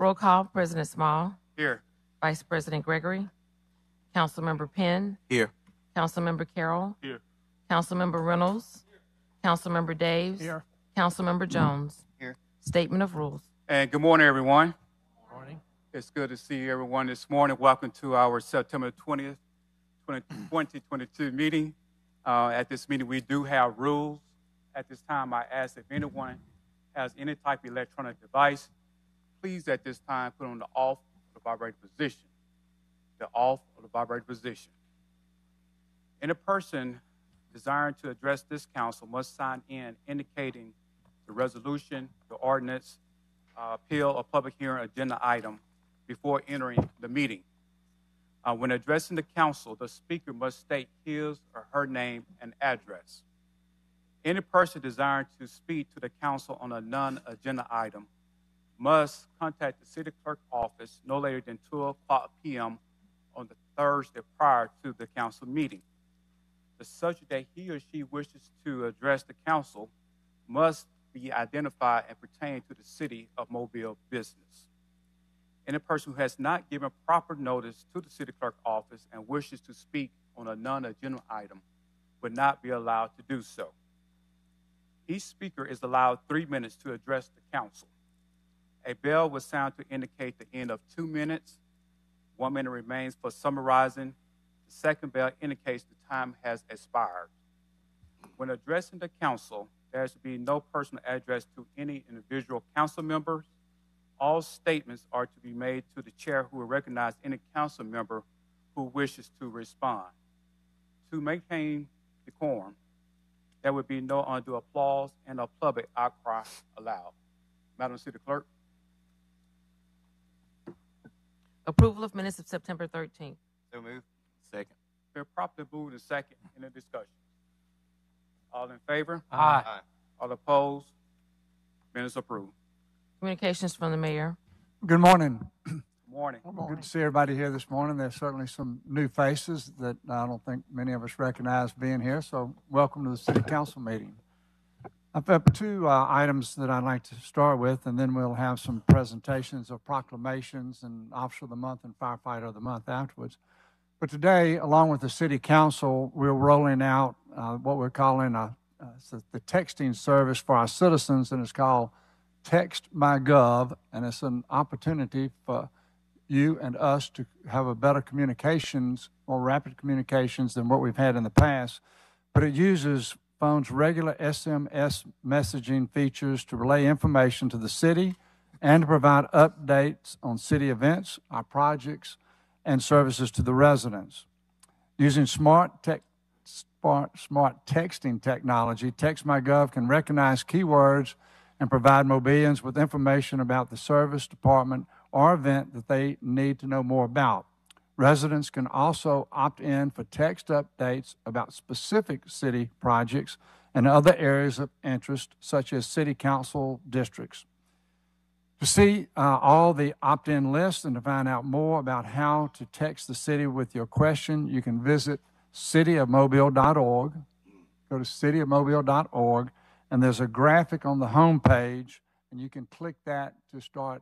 Roll call, President Small. Here. Vice President Gregory. Councilmember Penn. Here. Councilmember Carroll. Here. Councilmember Reynolds. Councilmember Daves. Here. Councilmember Jones. Here. Statement of rules. And good morning, everyone. Good morning. It's good to see everyone this morning. Welcome to our September 20th, 2022 meeting. At this meeting, we do have rules. At this time, I ask if anyone has any type of electronic device, please at this time put on the off or the vibrator position. The off or the vibrator position. Any person desiring to address this council must sign in indicating the resolution, the ordinance, appeal, or public hearing agenda item before entering the meeting. When addressing the council, the speaker must state his or her name and address. Any person desiring to speak to the council on a non-agenda item must contact the city clerk office no later than 2 p.m. on the Thursday prior to the council meeting. The subject that he or she wishes to address the council must be identified and pertain to the city of Mobile business. Any person who has not given proper notice to the city clerk office and wishes to speak on a non-agenda item would not be allowed to do so. Each speaker is allowed 3 minutes to address the council. A bell will sound to indicate the end of 2 minutes. 1 minute remains for summarizing. The second bell indicates the time has expired. When addressing the council, there should be no personal address to any individual council members. All statements are to be made to the chair, who will recognize any council member who wishes to respond. To maintain decorum, there would be no undue applause and a public outcry allowed. Madam City Clerk. Approval of minutes of September 13th. So moved. Second. Been properly moved and second. In the discussion. All in favor? Aye. All opposed? Minutes approved. Communications from the mayor. Good morning. Good morning. Good to see everybody here this morning. There's certainly some new faces that I don't think many of us recognize being here, so welcome to the City Council meeting. I've got two items that I'd like to start with, and then we'll have some presentations of proclamations and Officer of the Month and Firefighter of the Month afterwards. But today, along with the City Council, we're rolling out what we're calling the texting service for our citizens, and it's called Text My Gov, and it's an opportunity for you and us to have a better communications, more rapid communications than what we've had in the past. But it uses phone's regular SMS messaging features to relay information to the city and to provide updates on city events, our projects, and services to the residents. Using smart texting technology, TextMyGov can recognize keywords and provide Mobilians with information about the service, department, or event that they need to know more about. Residents can also opt in for text updates about specific city projects and other areas of interest, such as city council districts. To see all the opt-in lists and to find out more about how to text the city with your question, you can visit cityofmobile.org. Go to cityofmobile.org, and there's a graphic on the home page, and you can click that to start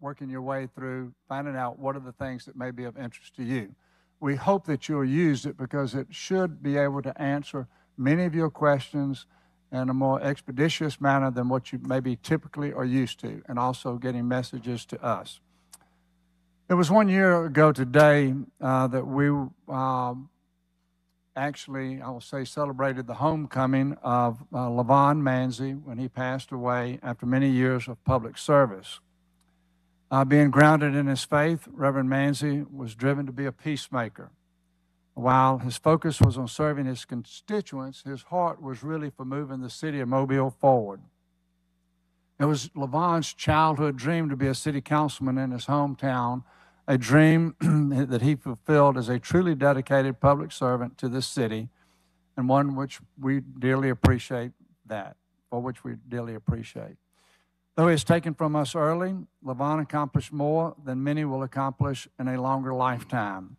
working your way through, finding out what are the things that may be of interest to you. We hope that you'll use it because it should be able to answer many of your questions in a more expeditious manner than what you maybe typically are used to, and also getting messages to us. It was 1 year ago today that we actually, I will say, celebrated the homecoming of Lavon Manzi when he passed away after many years of public service. Being grounded in his faith, Reverend Manzi was driven to be a peacemaker. While his focus was on serving his constituents, his heart was really for moving the city of Mobile forward. It was Lavon's childhood dream to be a city councilman in his hometown, a dream that he fulfilled as a truly dedicated public servant to this city, and one which we dearly appreciate for which we dearly appreciate. Though he is taken from us early, Lavon accomplished more than many will accomplish in a longer lifetime.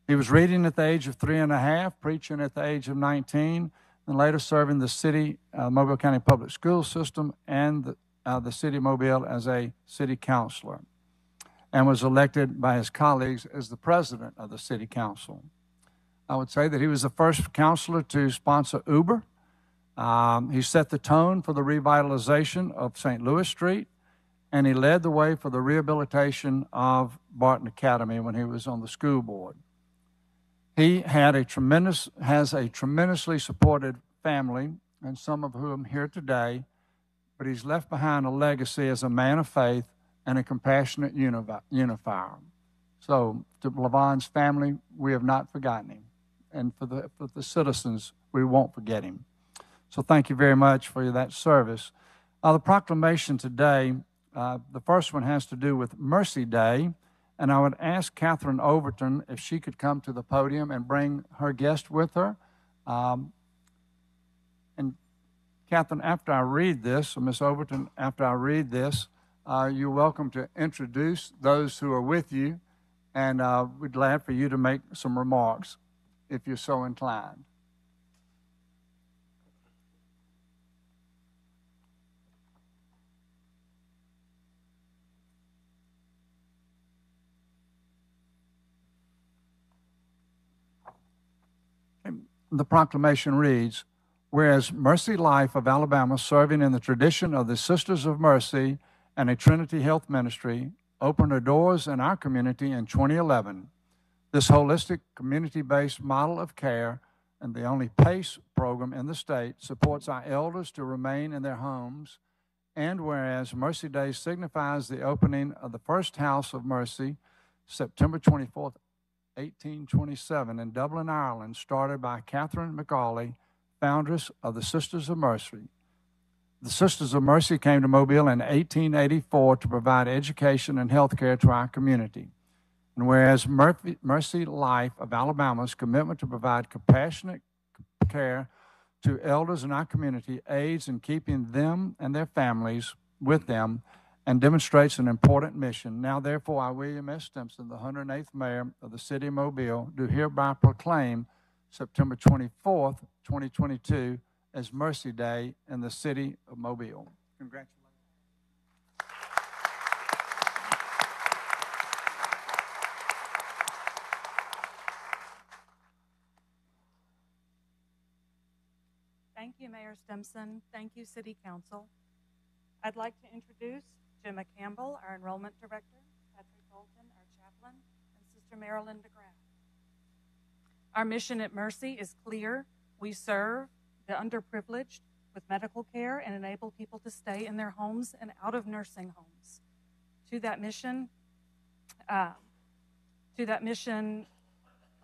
He was reading at the age of 3.5, preaching at the age of 19, and later serving the city, Mobile County Public School System and the the city of Mobile as a city councilor and was elected by his colleagues as the president of the city council. I would say that he was the first councilor to sponsor Uber. He set the tone for the revitalization of St. Louis Street, and he led the way for the rehabilitation of Barton Academy when he was on the school board. He has a tremendously supported family, and some of whom here today, but he's left behind a legacy as a man of faith and a compassionate unifier. So to Lavon's family, we have not forgotten him. And for the citizens, we won't forget him. So thank you very much for that service. The proclamation today, the first one has to do with Mercy Day. And I would ask Catherine Overton if she could come to the podium and bring her guest with her. And Catherine, after I read this, or Ms. Overton, after I read this, you're welcome to introduce those who are with you, and we're glad for you to make some remarks if you're so inclined. The proclamation reads, whereas Mercy Life of Alabama, serving in the tradition of the Sisters of Mercy and a Trinity Health Ministry, opened her doors in our community in 2011. This holistic, community-based model of care and the only PACE program in the state supports our elders to remain in their homes. And whereas Mercy Day signifies the opening of the first House of Mercy, September 24th, 1827 in Dublin, Ireland, started by Catherine McAuley, foundress of the Sisters of Mercy. The Sisters of Mercy came to Mobile in 1884 to provide education and health care to our community. And whereas Mercy Life of Alabama's commitment to provide compassionate care to elders in our community aids in keeping them and their families with them and demonstrates an important mission. Now, therefore, I, William S. Stimson, the 108th Mayor of the City of Mobile, do hereby proclaim September 24th, 2022 as Mercy Day in the City of Mobile. Congratulations. Thank you, Mayor Stimson. Thank you, City Council. I'd like to introduce Gemma Campbell, our Enrollment Director, Patrick Bolton, our Chaplain, and Sister Marilyn DeGraff. Our mission at Mercy is clear. We serve the underprivileged with medical care and enable people to stay in their homes and out of nursing homes. To that mission,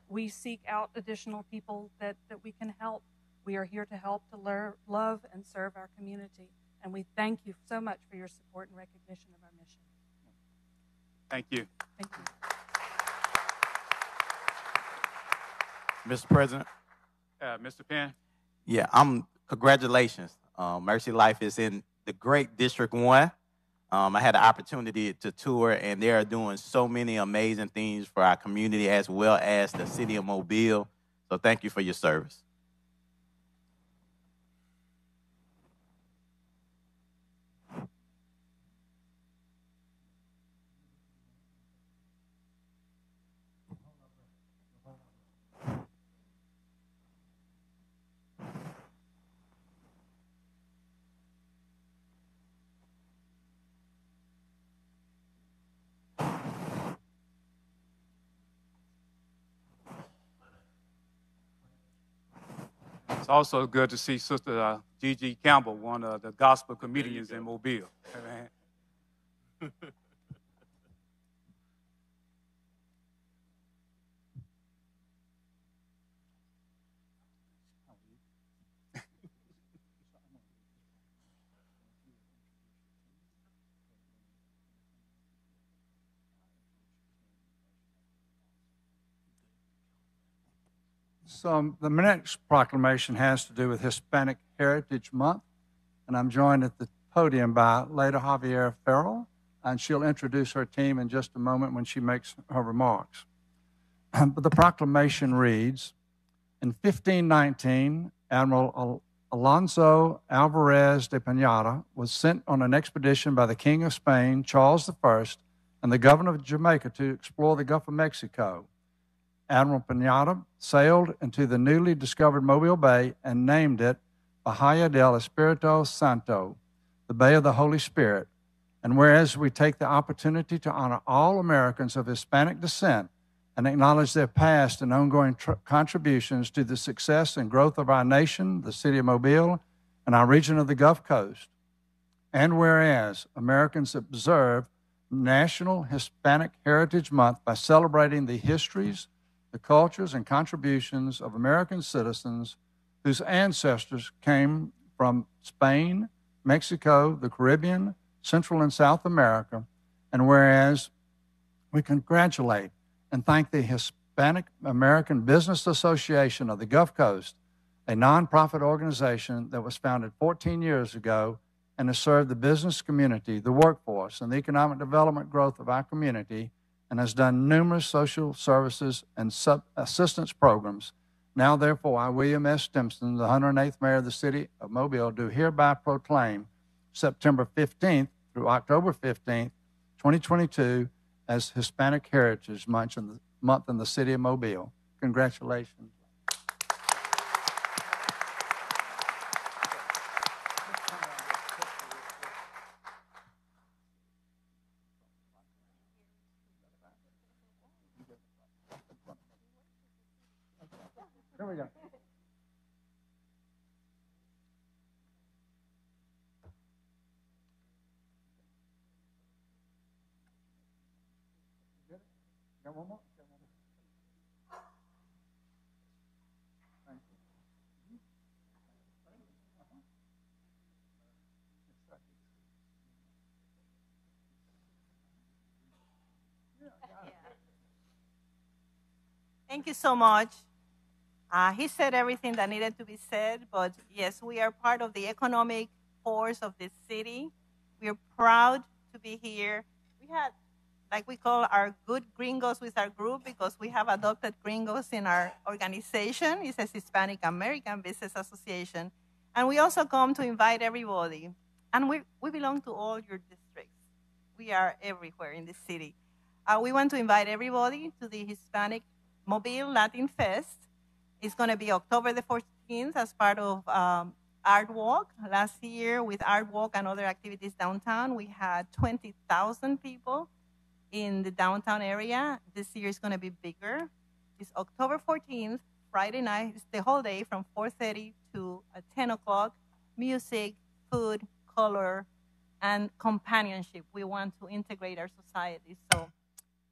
we seek out additional people that we can help. We are here to help, to love, and serve our community. And we thank you so much for your support and recognition of our mission. Thank you. Thank you. Mr. President? Mr. Penn? Yeah, congratulations. Mercy Life is in the great District 1. I had the opportunity to tour, and they are doing so many amazing things for our community as well as the City of Mobile. So thank you for your service. It's also good to see Sister Gigi Campbell, one of the gospel comedians in Mobile. Amen. So the next proclamation has to do with Hispanic Heritage Month, and I'm joined at the podium by Lady Javier Farrell, and she'll introduce her team in just a moment when she makes her remarks. But the proclamation reads, in 1519, Admiral Alonso Alvarez de Pineda was sent on an expedition by the King of Spain, Charles I, and the governor of Jamaica to explore the Gulf of Mexico. Admiral Pineda sailed into the newly discovered Mobile Bay and named it Bahia del Espiritu Santo, the Bay of the Holy Spirit. And whereas we take the opportunity to honor all Americans of Hispanic descent and acknowledge their past and ongoing contributions to the success and growth of our nation, the city of Mobile, and our region of the Gulf Coast. And whereas Americans observe National Hispanic Heritage Month by celebrating the histories, the cultures, and contributions of American citizens whose ancestors came from Spain, Mexico, the Caribbean, Central and South America, and whereas we congratulate and thank the Hispanic American Business Association of the Gulf Coast, a nonprofit organization that was founded 14 years ago and has served the business community, the workforce, and the economic development growth of our community, and has done numerous social services and assistance programs. Now, therefore, I, William S. Stimson, the 108th Mayor of the City of Mobile, do hereby proclaim September 15th through October 15th, 2022, as Hispanic Heritage Month in the City of Mobile. Congratulations. Here we go. Got one more? Thank you. Thank you so much. He said everything that needed to be said, but yes, we are part of the economic force of this city. We're proud to be here. We had, like we call our good gringos with our group because we have adopted gringos in our organization. It's a Hispanic American Business Association. And we also come to invite everybody. And we belong to all your districts. We are everywhere in the city. We want to invite everybody to the Hispanic Mobile Latin Fest. It's going to be October the 14th as part of Art Walk. Last year, with Art Walk and other activities downtown, we had 20,000 people in the downtown area. This year is going to be bigger. It's October 14th, Friday night. It's the whole day from 4:30 to 10 o'clock. Music, food, color, and companionship. We want to integrate our society. So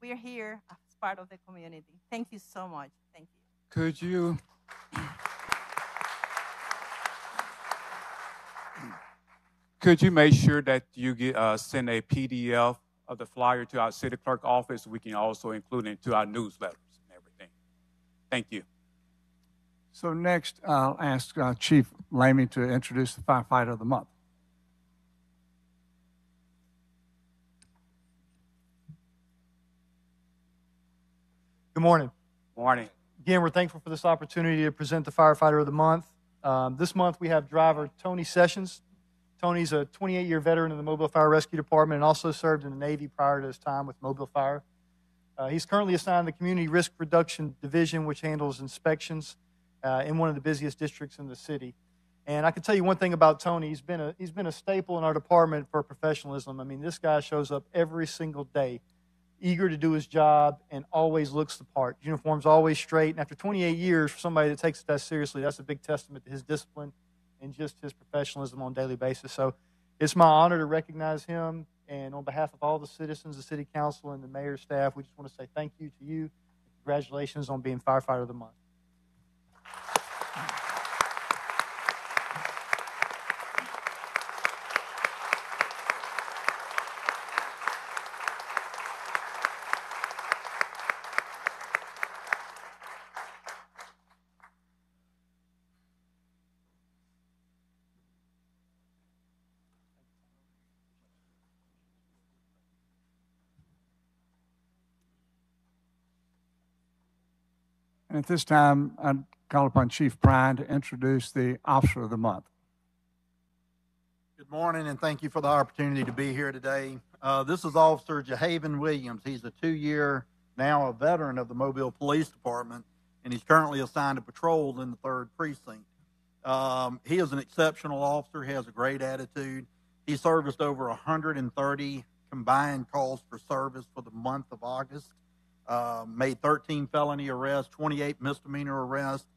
we're here as part of the community. Thank you so much. Thank you. Could you make sure that you send a PDF of the flyer to our city clerk office? We can also include it into our newsletters and everything. Thank you. So next, I'll ask Chief Lamy to introduce the Firefighter of the Month. Good morning. Morning. Again, we're thankful for this opportunity to present the Firefighter of the Month. This month we have driver Tony Sessions. Tony's a 28-year veteran of the Mobile Fire Rescue Department and also served in the Navy prior to his time with Mobile Fire. He's currently assigned the Community Risk Reduction Division, which handles inspections in one of the busiest districts in the city. And I can tell you one thing about Tony. He's been a staple in our department for professionalism. I mean, this guy shows up every single day, eager to do his job, and always looks the part. Uniform's always straight. And after 28 years, for somebody that takes it that seriously, that's a big testament to his discipline and just his professionalism on a daily basis. So it's my honor to recognize him. And on behalf of all the citizens, the city council, and the mayor's staff, we just want to say thank you to you. Congratulations on being Firefighter of the Month. And at this time, I'd call upon Chief Prine to introduce the Officer of the Month. Good morning, and thank you for the opportunity to be here today. This is Officer Jahaven Williams. He's a 2-year, now a veteran of the Mobile Police Department, and he's currently assigned to patrol in the 3rd Precinct. He is an exceptional officer. He has a great attitude. He serviced over 130 combined calls for service for the month of August, made 13 felony arrests, 28 misdemeanor arrests.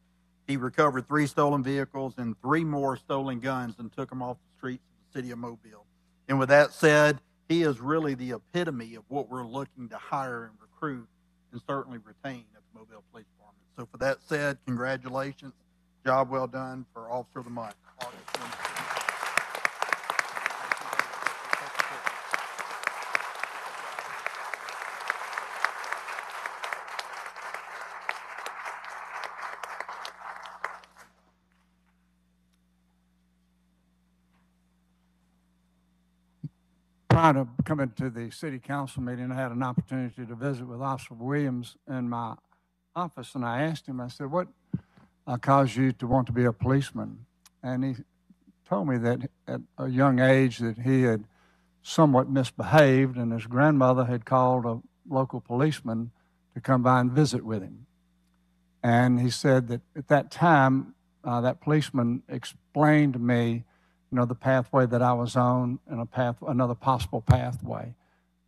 He recovered 3 stolen vehicles and 3 more stolen guns and took them off the streets of the city of Mobile. And with that said, he is really the epitome of what we're looking to hire and recruit and certainly retain at the Mobile Police Department. So for that said, congratulations. Job well done for Officer of the Month. Prior to coming to the city council meeting, I had an opportunity to visit with Officer Williams in my office, and I asked him, I said, what caused you to want to be a policeman? And he told me that at a young age that he had somewhat misbehaved, and his grandmother had called a local policeman to come by and visit with him. And he said that at that time, that policeman explained to me, you know, the pathway that I was on and another possible pathway.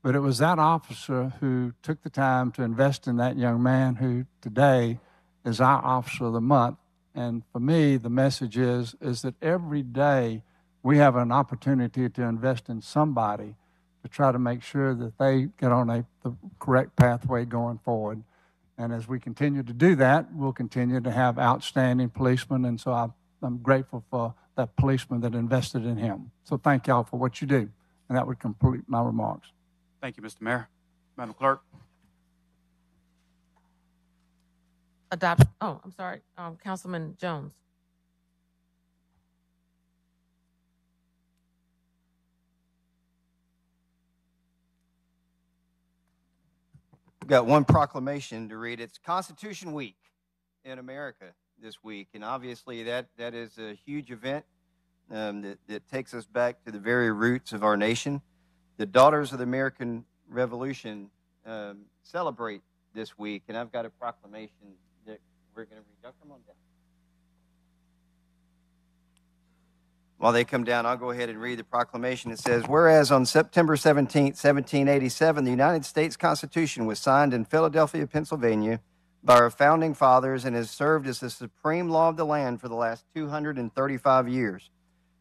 But it was that officer who took the time to invest in that young man who today is our Officer of the Month. And for me, the message is that every day we have an opportunity to invest in somebody to try to make sure that they get on the correct pathway going forward. And as we continue to do that, we'll continue to have outstanding policemen. And so I'm grateful for that policeman that invested in him. So thank y'all for what you do. And that would complete my remarks. Thank you, Mr. Mayor. Madam Clerk. Councilman Jones. We've got one proclamation to read. It's Constitution Week in America this week, and obviously that is a huge event that takes us back to the very roots of our nation. The Daughters of the American Revolution celebrate this week, and I've got a proclamation that we're going to read. Y'all come on down. While they come down, I'll go ahead and read the proclamation. It says, whereas on September 17, 1787, the United States Constitution was signed in Philadelphia, Pennsylvania, by our founding fathers and has served as the supreme law of the land for the last 235 years.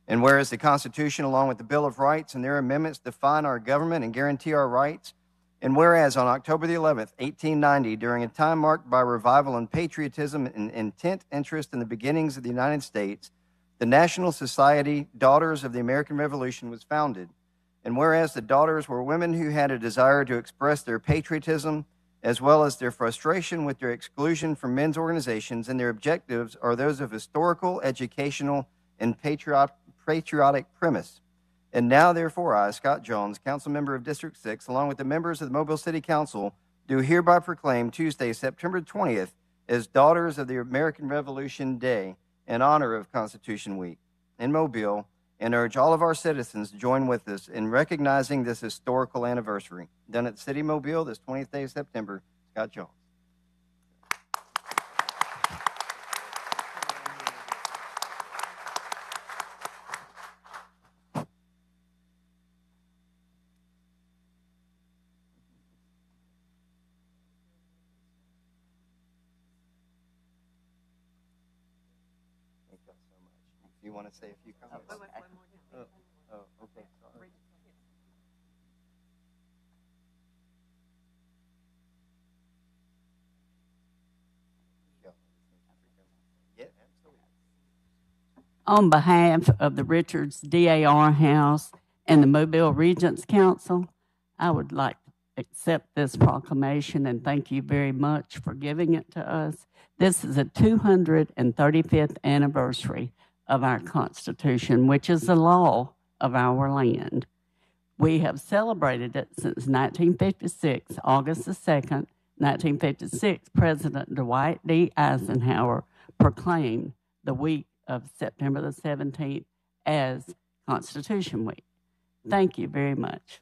And whereas the Constitution, along with the Bill of Rights and their amendments, define our government and guarantee our rights, and whereas on October the 11th, 1890, during a time marked by revival in patriotism and intent interest in the beginnings of the United States, the National Society Daughters of the American Revolution was founded. And whereas the daughters were women who had a desire to express their patriotism, as well as their frustration with their exclusion from men's organizations, and their objectives are those of historical, educational, and patriotic premise. And now, therefore, I, Scott Jones, council member of District 6, along with the members of the Mobile City Council, do hereby proclaim Tuesday, September 20th, as Daughters of the American Revolution Day in honor of Constitution Week in Mobile, and urge all of our citizens to join with us in recognizing this historical anniversary. Done at the City of Mobile this 20th day of September, Scott Jones. Thank you so much. Do you want to say a few comments? Okay, sorry. Yeah, absolutely. On behalf of the Richards DAR House and the Mobile Regents Council, I would like to accept this proclamation and thank you very much for giving it to us. This is the 235th anniversary of our Constitution, which is the law of our land. We have celebrated it since 1956, August the 2nd, 1956. President Dwight D. Eisenhower proclaim the week of September the 17th as Constitution Week. Thank you very much.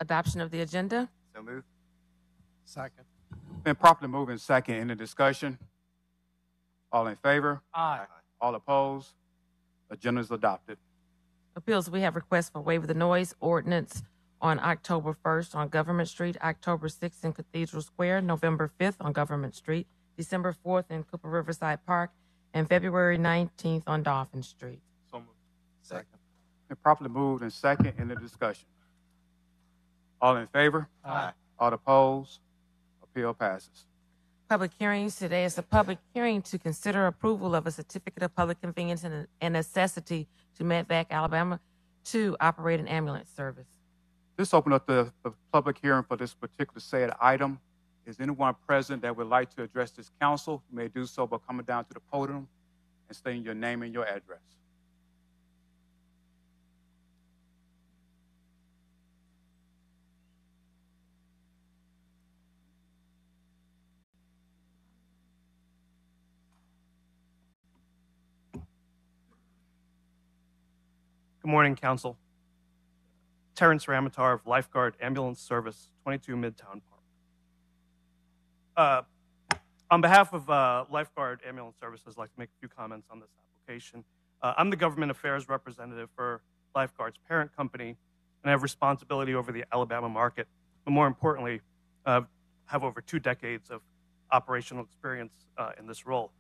Adoption of the agenda. So moved. Second. Been properly moved in second. In the discussion. All in favor? Aye. All opposed? Agenda is adopted. Appeals, we have requests for waiver of the noise ordinance on October 1st on Government Street, October 6th in Cathedral Square, November 5th on Government Street, December 4th in Cooper Riverside Park, and February 19th on Dolphin Street. So moved. Second. Been properly moved in second. In the discussion. All in favor? Aye. All opposed? Appeal passes. Public hearings. Today is a public hearing to consider approval of a certificate of public convenience and necessity to Medvac, Alabama, to operate an ambulance service. This opened up the public hearing for this particular said item. Is anyone present that would like to address this council? You may do so by coming down to the podium and stating your name and your address. Good morning, Council. Terrence Ramatar of Lifeguard Ambulance Service, 22 Midtown Park. On behalf of Lifeguard Ambulance Services, I'd like to make a few comments on this application. I'm the government affairs representative for Lifeguard's parent company, and I have responsibility over the Alabama market. But more importantly, have over 2 decades of operational experience in this role.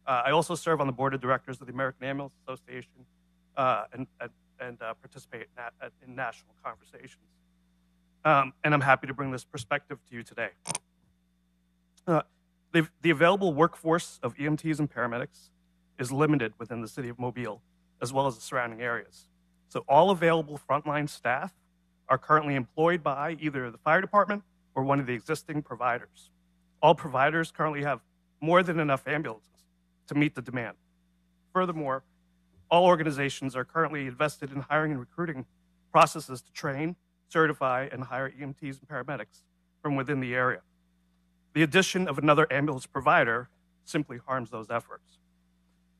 I also serve on the board of directors of the American Ambulance Association, and participate in national conversations. And I'm happy to bring this perspective to you today. The available workforce of EMTs and paramedics is limited within the city of Mobile, as well as the surrounding areas. So all available frontline staff are currently employed by either the fire department or one of the existing providers. All providers currently have more than enough ambulances to meet the demand. Furthermore, all organizations are currently invested in hiring and recruiting processes to train, certify, and hire EMTs and paramedics from within the area. The addition of another ambulance provider simply harms those efforts.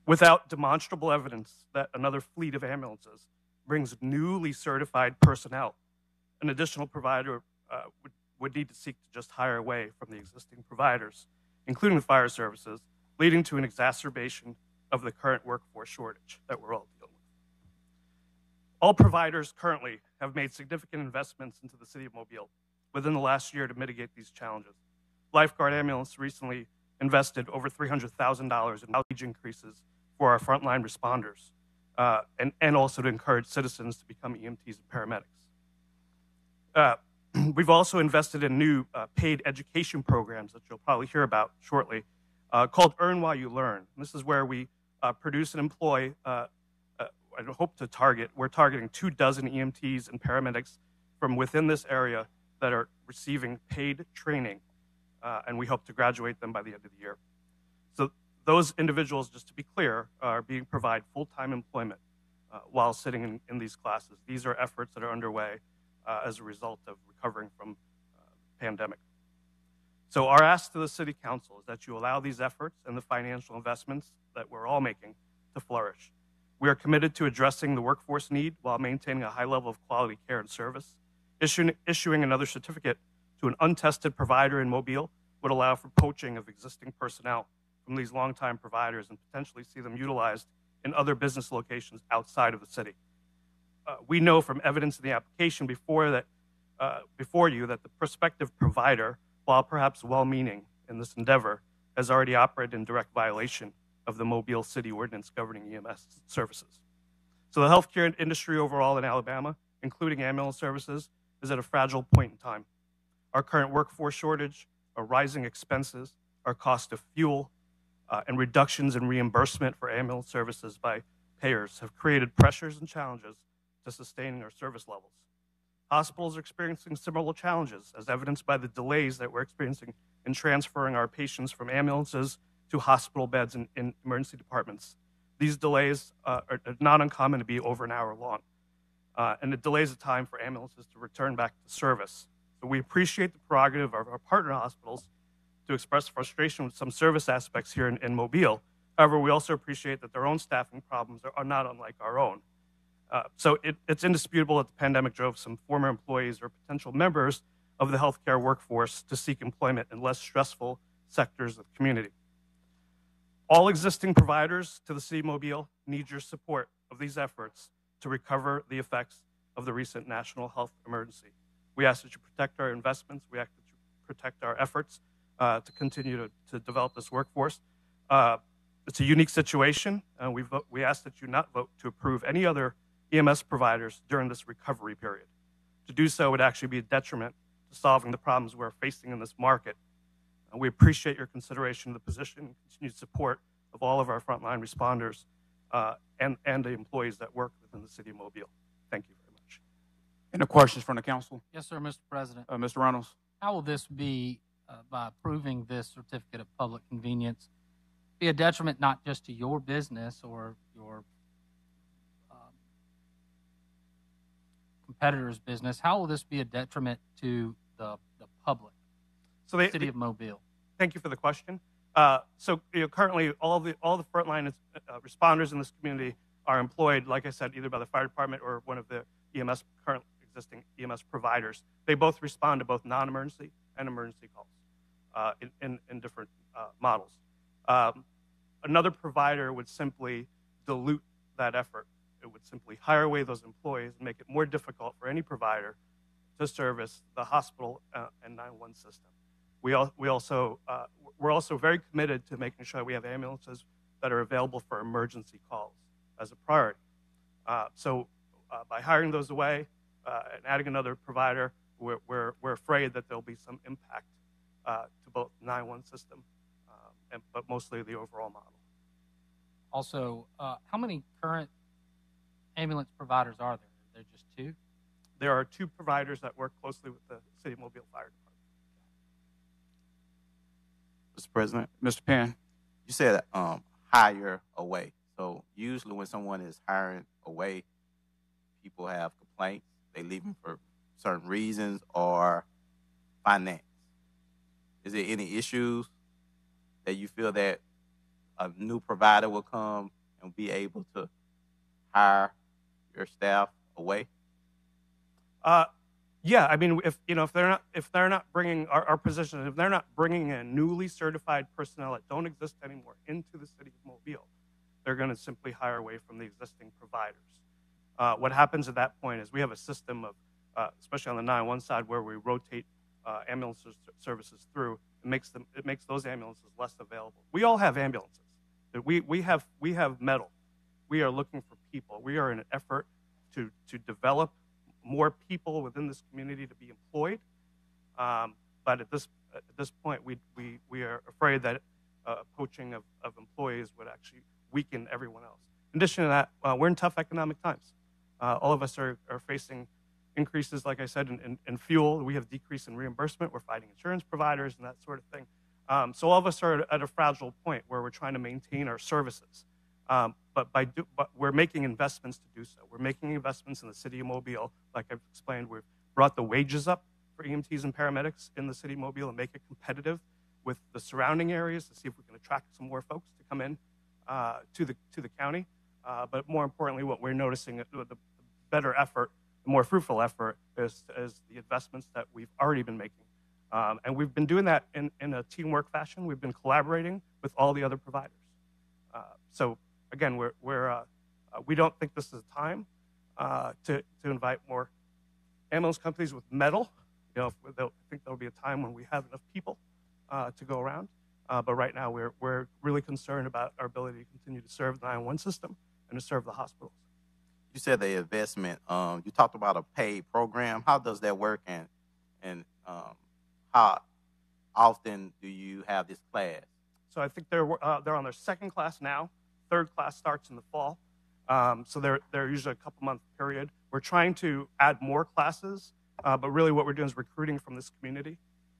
Without demonstrable evidence that another fleet of ambulances brings newly certified personnel, an additional provider would need to seek to just hire away from the existing providers, including the fire services, leading to an exacerbation of the current workforce shortage that we're all dealing with. All providers currently have made significant investments into the city of Mobile within the last year to mitigate these challenges. Lifeguard Ambulance recently invested over $300,000 in wage increases for our frontline responders, and also to encourage citizens to become EMTs and paramedics. We've also invested in new paid education programs that you'll probably hear about shortly, called Earn While You Learn. And this is where we produce and employ, I hope to target, we're targeting 24 EMTs and paramedics from within this area that are receiving paid training, and we hope to graduate them by the end of the year. So those individuals, just to be clear, are being provided full-time employment while sitting in these classes. These are efforts that are underway as a result of recovering from the pandemic. So our ask to the City Council is that you allow these efforts and the financial investments that we're all making to flourish. We are committed to addressing the workforce need while maintaining a high level of quality care and service. Issuing another certificate to an untested provider in Mobile would allow for poaching of existing personnel from these longtime providers and potentially see them utilized in other business locations outside of the city. We know from evidence in the application before you that the prospective provider, while perhaps well-meaning in this endeavor, has already operated in direct violation of the Mobile City Ordinance governing EMS services. So the healthcare industry overall in Alabama, including ambulance services, is at a fragile point in time. Our current workforce shortage are rising expenses, our cost of fuel, and reductions in reimbursement for ambulance services by payers have created pressures and challenges to sustaining our service levels. Hospitals are experiencing similar challenges, as evidenced by the delays that we're experiencing in transferring our patients from ambulances to hospital beds in emergency departments. These delays are not uncommon to be over an hour long, and it delays the time for ambulances to return back to service. So we appreciate the prerogative of our partner hospitals to express frustration with some service aspects here in Mobile. However, we also appreciate that their own staffing problems are not unlike our own. So it's indisputable that the pandemic drove some former employees or potential members of the healthcare workforce to seek employment in less stressful sectors of the community. All existing providers to the city of Mobile need your support of these efforts to recover the effects of the recent national health emergency. We ask that you protect our investments. We ask that you protect our efforts to continue to develop this workforce. It's a unique situation, and we ask that you not vote to approve any other EMS providers during this recovery period. To do so would actually be a detriment to solving the problems we're facing in this market. And we appreciate your consideration of the position and continued support of all of our frontline responders and the employees that work within the city of Mobile. Thank you very much. Any questions from the council? Yes, sir, Mr. President. Mr. Reynolds? How will this be, by approving this certificate of public convenience, be a detriment not just to your business or your competitor's business? How will this be a detriment to the public, So city of Mobile? Thank you for the question. So currently, all the frontline responders in this community are employed, like I said, either by the fire department or one of the current existing EMS providers. They both respond to both non-emergency and emergency calls in different models. Another provider would simply dilute that effort. It would simply hire away those employees and make it more difficult for any provider to service the hospital and 911 system. We're also very committed to making sure we have ambulances that are available for emergency calls as a priority. So by hiring those away and adding another provider, we're afraid that there'll be some impact to both the 911 system, but mostly the overall model. Also, how many current ambulance providers are there? Are there just two? There are two providers that work closely with the City of Mobile Fire Department. Mr. President, Mr. Penn? you said hire away. So usually when someone is hiring away, people have complaints. They leave them for certain reasons or finance. Is there any issues that you feel that a new provider will come and be able to hire your staff away? Yeah, I mean, if they're not bringing our position, if they're not bringing in newly certified personnel that don't exist anymore into the city of Mobile, they're going to simply hire away from the existing providers. What happens at that point is we have a system of, especially on the 911 side, where we rotate ambulance services through. It makes those ambulances less available. We all have ambulances. We have metal. We are looking for people. We are in an effort to develop more people within this community to be employed. But at this point, we are afraid that poaching of employees would actually weaken everyone else. In addition to that, we're in tough economic times. All of us are facing increases, like I said, in fuel. We have decrease in reimbursement. We're fighting insurance providers and that sort of thing. So all of us are at a fragile point where we're trying to maintain our services. But we're making investments to do so. We're making investments in the city of Mobile. Like I've explained, we've brought the wages up for EMTs and paramedics in the city of Mobile and make it competitive with the surrounding areas to see if we can attract some more folks to come in to the county. But more importantly, what we're noticing, the better effort, the more fruitful effort is the investments that we've already been making. And we've been doing that in a teamwork fashion. We've been collaborating with all the other providers. So again, we don't think this is a time to invite more ambulance companies with metal. I think there'll be a time when we have enough people to go around. But right now, we're really concerned about our ability to continue to serve the 911 system and to serve the hospitals. You said the investment. You talked about a paid program. How does that work, and how often do you have this class? So I think they're on their second class now. Third class starts in the fall. So they're usually a couple-month period. We're trying to add more classes, but really what we're doing is recruiting from this community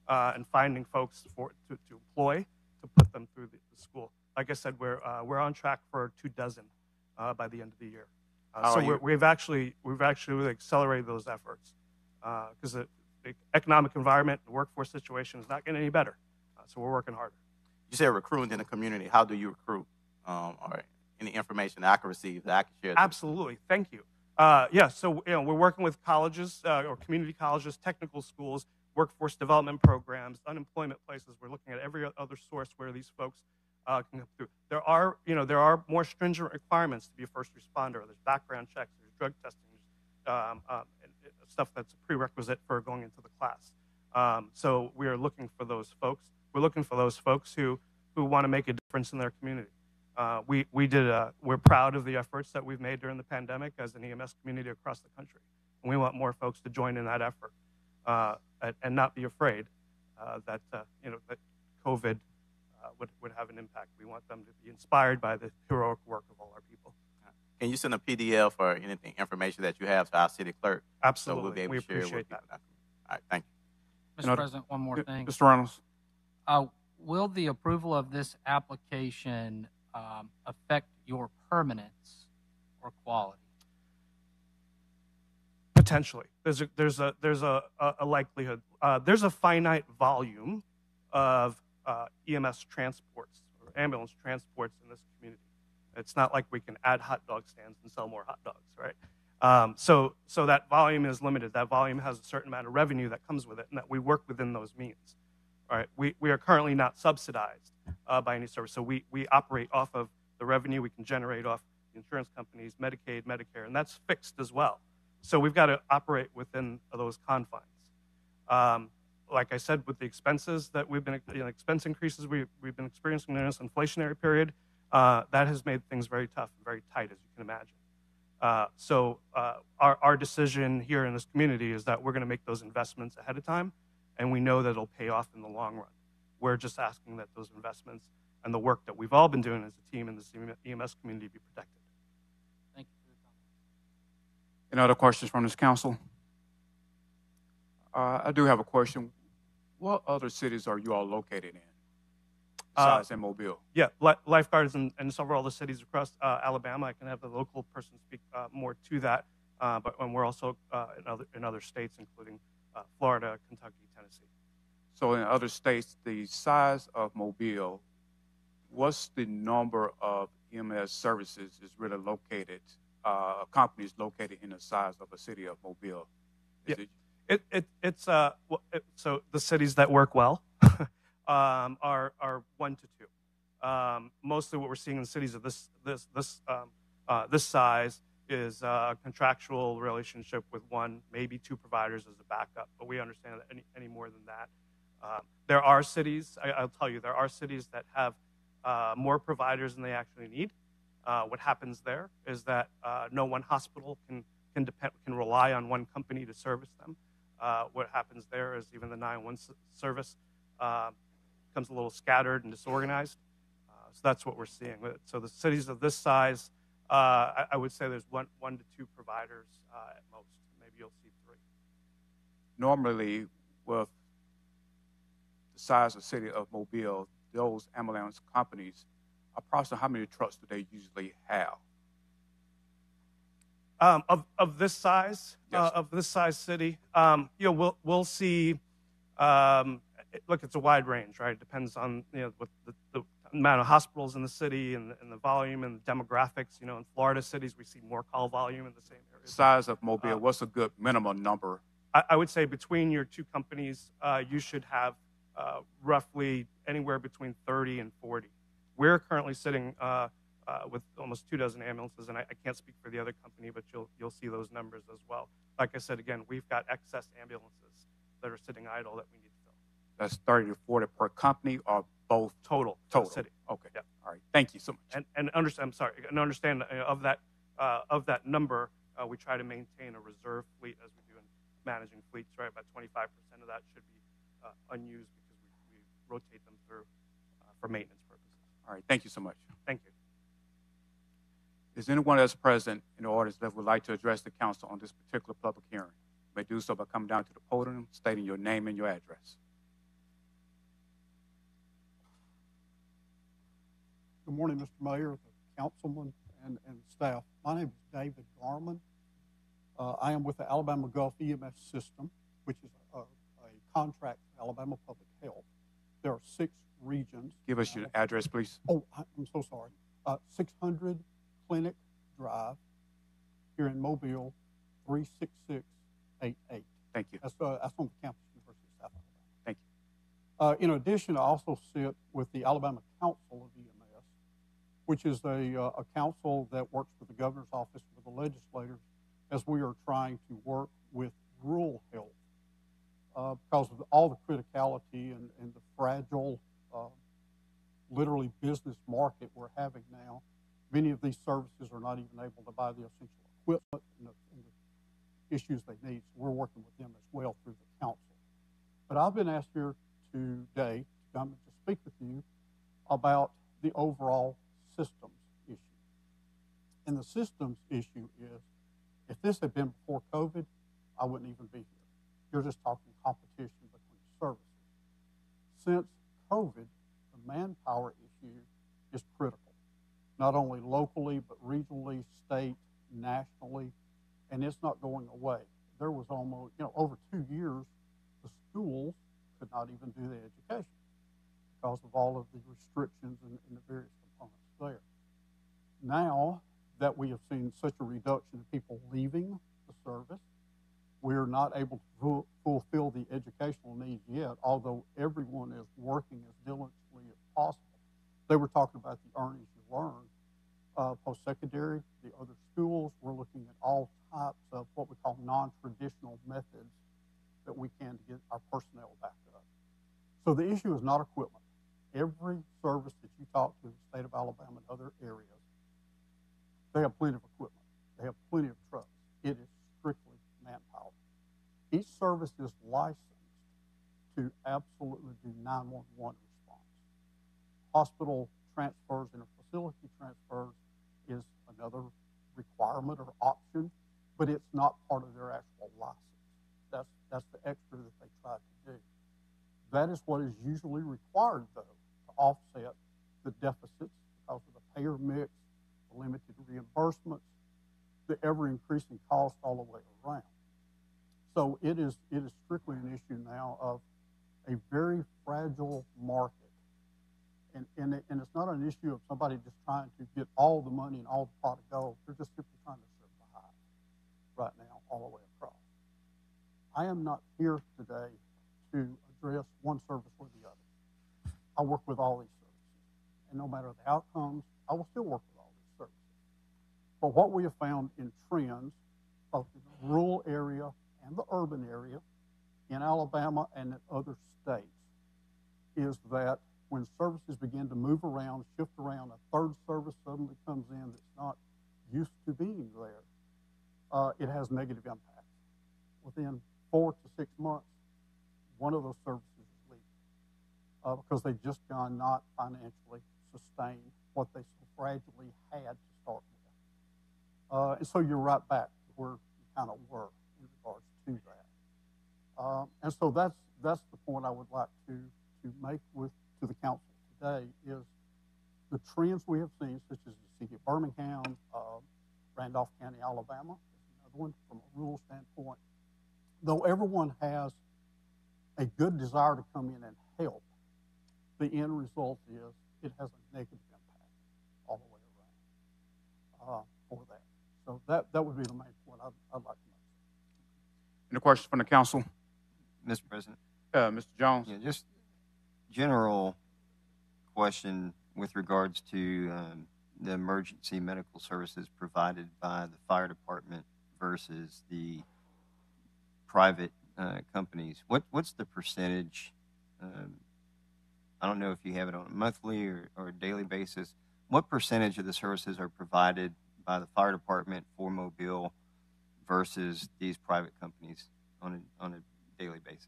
and finding folks to employ to put them through the school. Like I said, we're on track for 24 by the end of the year. So we've actually really accelerated those efforts because the economic environment, the workforce situation is not getting any better. So we're working harder. You said recruiting in the community. How do you recruit? Or any information that I can receive that I can share? Absolutely. Thank you. So we're working with colleges or community colleges, technical schools, workforce development programs, unemployment places. We're looking at every other source where these folks can come through. There are more stringent requirements to be a first responder. There's background checks, there's drug testing, and stuff that's a prerequisite for going into the class. So we are looking for those folks. We're looking for those folks who want to make a difference in their community. We're proud of the efforts that we've made during the pandemic as an EMS community across the country. And we want more folks to join in that effort and not be afraid that COVID would have an impact. We want them to be inspired by the heroic work of all our people. Can you send a PDF or anything, information that you have to our city clerk? Absolutely. So we'll be able we to share appreciate with that. All right, thank you. Mr. President, one more thing. Mr. Reynolds. Will the approval of this application affect your permanence or quality? Potentially, there's a likelihood. There's a finite volume of EMS transports or ambulance transports in this community. It's not like we can add hot dog stands and sell more hot dogs, right? So that volume is limited. That volume has a certain amount of revenue that comes with it, and that we work within those means. All right, we are currently not subsidized by any service, so we operate off of the revenue we can generate off the insurance companies, Medicaid, Medicare, and that's fixed as well. So we've got to operate within those confines. Like I said, with the expenses that we've been, expense increases we've been experiencing in this inflationary period, that has made things very tough and very tight, as you can imagine. So our decision here in this community is that we're going to make those investments ahead of time, and we know that it'll pay off in the long run. We're just asking that those investments and the work that we've all been doing as a team in the EMS community be protected. Thank you for your comments. Any other questions from this council? I do have a question. What other cities are you all located in besides in Mobile? Yeah, lifeguards in several other cities across Alabama. I can have the local person speak more to that. But we're also in other states, including Florida, Kentucky, Tennessee. So in other states, the size of Mobile, what's the number of EMS services is really located, companies located in the size of a city of Mobile? So the cities that work well are 1 to 2. Mostly what we're seeing in cities of this size is a contractual relationship with 1, maybe 2 providers as a backup, but we understand that any more than that. There are cities, I'll tell you, there are cities that have more providers than they actually need. What happens there is that no one hospital can rely on one company to service them. What happens there is even the 911 service becomes a little scattered and disorganized. So that's what we're seeing. So the cities of this size, I would say there's 1 to 2 providers at most. Maybe you'll see 3. Normally, with the size of the city of Mobile, those ambulance companies, approximately how many trucks do they usually have? Of this size, yes. Of this size city, we'll see. Look, it's a wide range, right? It depends on what the amount of hospitals in the city and the volume and the demographics. In Florida cities, we see more call volume in the same area. Size of Mobile, what's a good minimum number? I would say between your 2 companies, you should have roughly anywhere between 30 and 40. We're currently sitting with almost 24 ambulances, and I can't speak for the other company, but you'll see those numbers as well. Like I said, again, we've got excess ambulances that are sitting idle that we need to fill. That's 30 to 40 per company, or both? Total. City. Okay. Yeah. All right. Thank you so much. And understand of that number, we try to maintain a reserve fleet as we do in managing fleets. Right, about 25% of that should be unused because rotate them through for maintenance purposes. All right, thank you so much. Thank you. Is anyone else present in the audience that would like to address the council on this particular public hearing? You may do so by coming down to the podium, stating your name and your address. Good morning, Mr. Mayor, the councilman, and staff. My name is David Garman. I am with the Alabama Gulf EMS system, which is a contract for Alabama Public Health. There are 6 regions. Give us your address, please. Oh, I'm so sorry. 600 Clinic Drive here in Mobile, 36688. Thank you. That's on the campus, University of South Alabama. Thank you. In addition, I also sit with the Alabama Council of EMS, which is a council that works with the governor's office, with the legislators, as we are trying to work with rural health because of all the criticality and the fragile, literally business market we're having now. Many of these services are not even able to buy the essential equipment and the issues they need. So we're working with them as well through the council. But I've been asked here today to come and to speak with you about the overall systems issue. And the systems issue is, if this had been before COVID, I wouldn't even be here. You're just talking competition between services. Since COVID, the manpower issue is critical, not only locally, but regionally, state, nationally, and it's not going away. There was almost, over 2 years, the schools could not even do the education because of all of the restrictions and the various components there. Now that we have seen such a reduction of people leaving the service, we're not able to fulfill the educational needs yet, although everyone is working as diligently as possible. They were talking about the earn as you learn, post-secondary, the other schools. We're looking at all types of what we call non-traditional methods that we can to get our personnel back up. So the issue is not equipment. Every service that you talk to in the state of Alabama and other areas, they have plenty of equipment. They have plenty of trucks. It is strictly manpower. Each service is licensed to absolutely do 911 response. Hospital transfers and facility transfers is another requirement or option, but it's not part of their actual license. That's the extra that they try to do. That is what is usually required, though, to offset the deficits because of the payer mix, the limited reimbursements, the ever-increasing cost all the way around. So it is strictly an issue now of a very fragile market. And it's not an issue of somebody just trying to get all the money and all the pot of gold. They're just simply trying to survive right now all the way across. I am not here today to address one service or the other. I work with all these services. And no matter the outcomes, I will still work with all these services. But what we have found in trends, both in the rural area and the urban area, in Alabama and in other states, is that when services begin to move around, shift around, a third service suddenly comes in that's not used to being there, it has negative impact. Within 4 to 6 months, one of those services is leaving because they just cannot financially sustain what they so fragilely had to start with. And so you're right back to where you kind of were in regards to that. And so that's the point I would like to make to the council today is the trends we have seen, such as the city of Birmingham, Randolph County, Alabama, is another one from a rural standpoint. Though everyone has a good desire to come in and help, the end result is it has a negative impact all the way around for that. So that would be the main point I'd like to make. Any questions from the council? Mr. President. Mr. Jones? Yeah, just general question with regards to the emergency medical services provided by the fire department versus the private companies. What's the percentage? I don't know if you have it on a monthly or daily basis. What percentage of the services are provided by the fire department for Mobile versus these private companies on a daily basis?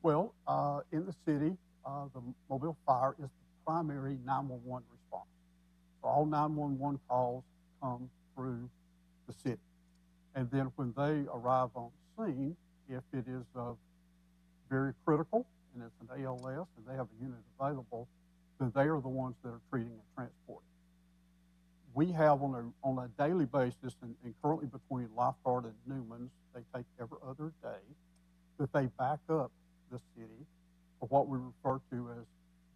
Well, in the city, the Mobile Fire is the primary 911 response. So all 911 calls come through the city. And then when they arrive on scene, if it is very critical and it's an ALS and they have a unit available, then they are the ones that are treating and transporting. We have on a daily basis, and currently between Lifeguard and Newman's, they take every other day, that they back up the city for what we refer to as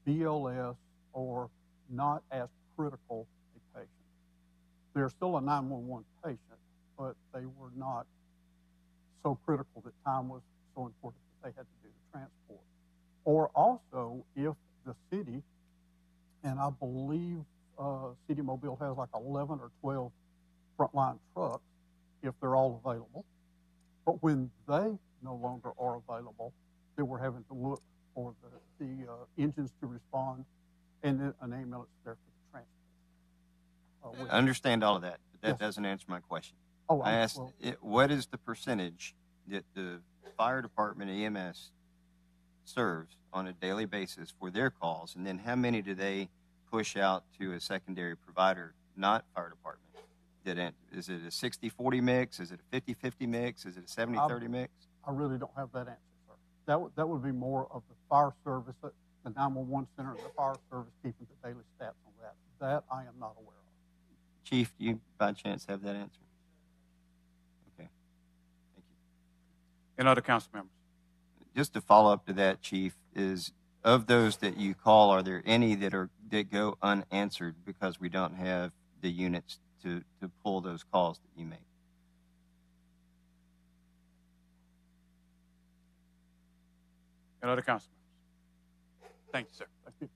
BLS, or not as critical a patient. They're still a 911 patient, but they were not so critical that time was so important that they had to do the transport. Or also, if the city, and I believe City of Mobile has like 11 or 12 frontline trucks, if they're all available. But when they no longer are available, then we're having to look for the engines to respond, and then an ambulance there for the transport. I understand all of that, but that Yes. doesn't answer my question. Oh, I asked, what is the percentage that the fire department EMS serves on a daily basis for their calls, and then how many do they push out to a secondary provider, not fire department? Is it a 60-40 mix? Is it a 50-50 mix? Is it a 70-30 mix? I really don't have that answer, sir. That would be more of the fire service, the 911 center, and the fire service keeping the daily stats on that. That I am not aware of. Chief, do you by chance have that answer? Okay, thank you. And other council members? Just to follow up to that, Chief, is of those that you call, are there any that go unanswered because we don't have the units to pull those calls that you make? And other council members? Thank you, sir. Thank you.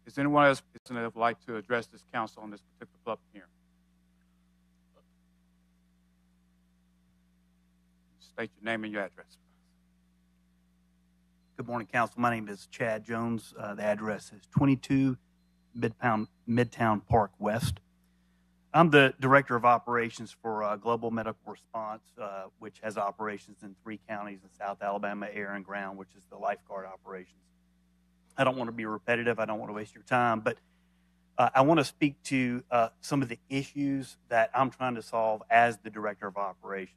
Is anyone else that would like to address this council on this particular public hearing? State your name and your address. Good morning, Council. My name is Chad Jones. The address is 22 Midtown Park West. I'm the Director of Operations for Global Medical Response, which has operations in 3 counties in South Alabama, air and ground, which is the lifeguard operations. I don't want to be repetitive. I don't want to waste your time, but I want to speak to some of the issues that I'm trying to solve as the Director of Operations,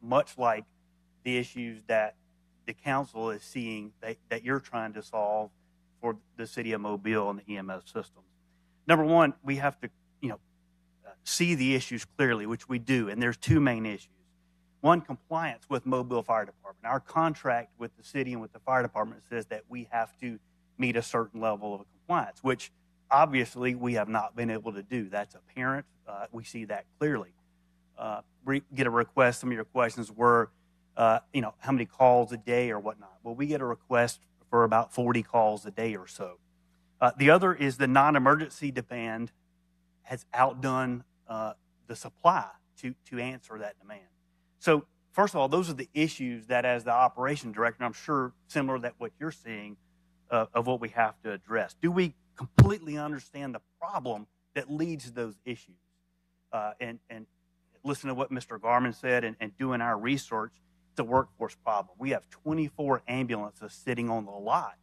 much like the issues that the council is seeing that you're trying to solve for the city of Mobile and the EMS systems. Number one, we have to, see the issues clearly, which we do, and there's 2 main issues. One, compliance with Mobile Fire Department. Our contract with the city and with the fire department says that we have to meet a certain level of compliance, which obviously we have not been able to do. That's apparent. We see that clearly. We get a request. Some of your questions were, how many calls a day or whatnot. Well, we get a request for about 40 calls a day or so. The other is the non-emergency demand has outdone the supply to answer that demand. So first of all, those are the issues that as the operation director, I'm sure similar to what you're seeing of what we have to address. Do we completely understand the problem that leads to those issues? And listen to what Mr. Garman said and doing our research, it's a workforce problem. We have 24 ambulances sitting on the lot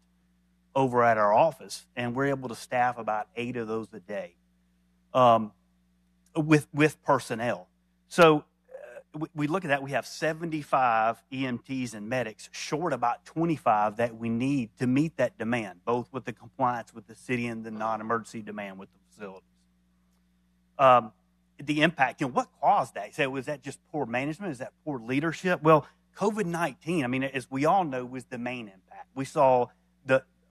over at our office, and we're able to staff about 8 of those a day with personnel. So we look at that. We have 75 EMTs and medics, short about 25 that we need to meet that demand, both with the compliance with the city and the non-emergency demand with the facilities. The impact, what caused that? You say, was that just poor management? Is that poor leadership? Well, COVID-19, as we all know, was the main impact. We saw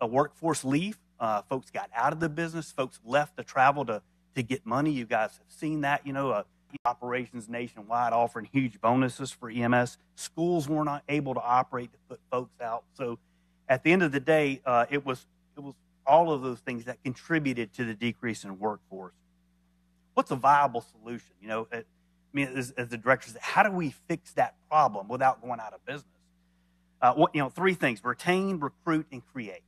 a workforce leave. Folks got out of the business. Folks left to travel to get money. You guys have seen that, operations nationwide offering huge bonuses for EMS. Schools were not able to operate to put folks out. So at the end of the day, it was all of those things that contributed to the decrease in workforce. What's a viable solution? As the director said, how do we fix that problem without going out of business? 3 things: retain, recruit, and create.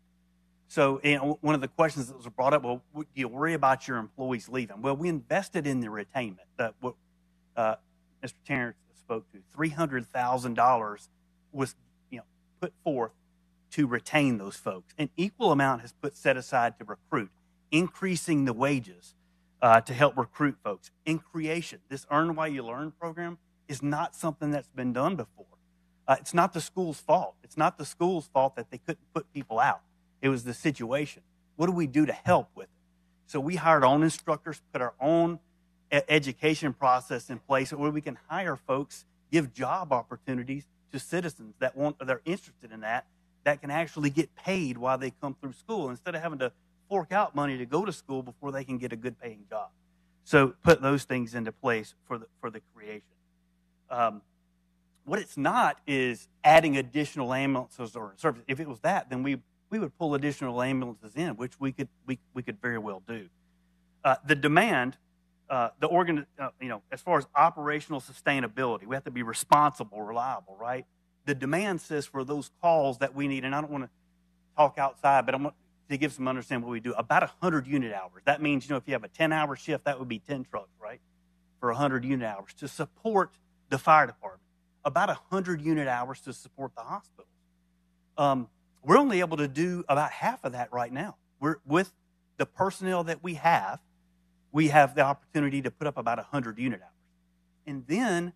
So, one of the questions that was brought up, well, do you worry about your employees leaving? Well, we invested in the retainment. What Mr. Terrence spoke to, $300,000 was, put forth to retain those folks. An equal amount has put set aside to recruit, increasing the wages to help recruit folks. In creation, this Earn While You Learn program is not something that's been done before. It's not the school's fault. It's not the school's fault that they couldn't put people out. It was the situation. What do we do to help with it? So we hired our own instructors, put our own education process in place where we can hire folks, give job opportunities to citizens that they're interested in that can actually get paid while they come through school instead of having to fork out money to go to school before they can get a good paying job. So put those things into place for the creation. What it's not is adding additional ambulances or services. If it was that, then we would pull additional ambulances in, which we could very well do. The demand, as far as operational sustainability, we have to be responsible, reliable, right? The demand says for those calls that we need, and I don't want to talk outside, but I want to give some understanding what we do. About 100 unit hours. That means, if you have a 10-hour shift, that would be 10 trucks, right? For 100 unit hours to support the fire department. About 100 unit hours to support the hospitals. We're only able to do about half of that right now. With the personnel that we have the opportunity to put up about 100 unit hours. And then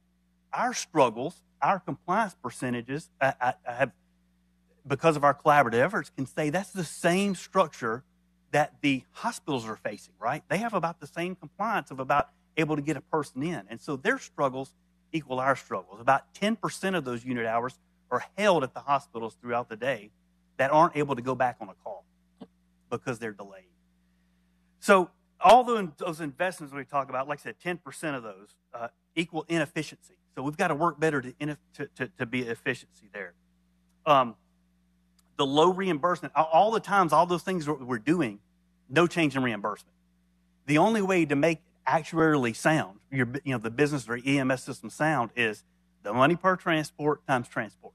our struggles, our compliance percentages, I have, because of our collaborative efforts, can say that's the same structure that the hospitals are facing, right? They have about the same compliance of about able to get a person in. And so their struggles equal our struggles. About 10% of those unit hours are held at the hospitals throughout the day that aren't able to go back on a call because they're delayed. So all those investments we talk about, like I said, 10% of those equal inefficiency. So we've got to work better to be efficiency there. The low reimbursement, all the times, all those things we're doing, no change in reimbursement. The only way to make actuarially sound, the business or EMS system sound, is the money per transport times transport.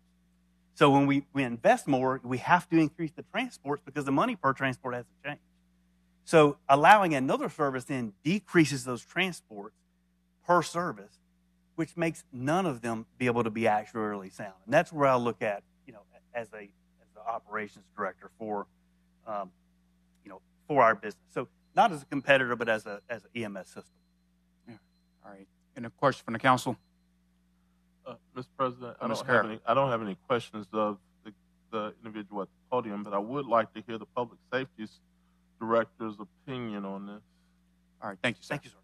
So when we invest more, we have to increase the transports because the money per transport hasn't changed. So allowing another service in decreases those transports per service, which makes none of them be able to be actuarially sound. And that's where I look at, as the operations director for our business. So not as a competitor, but as an EMS system. Yeah. All right. And a question from the council? Mr. President, I don't have any questions of the individual at the podium, but I would like to hear the public safety director's opinion on this. All right. Thank you, sir. Thank you, sir.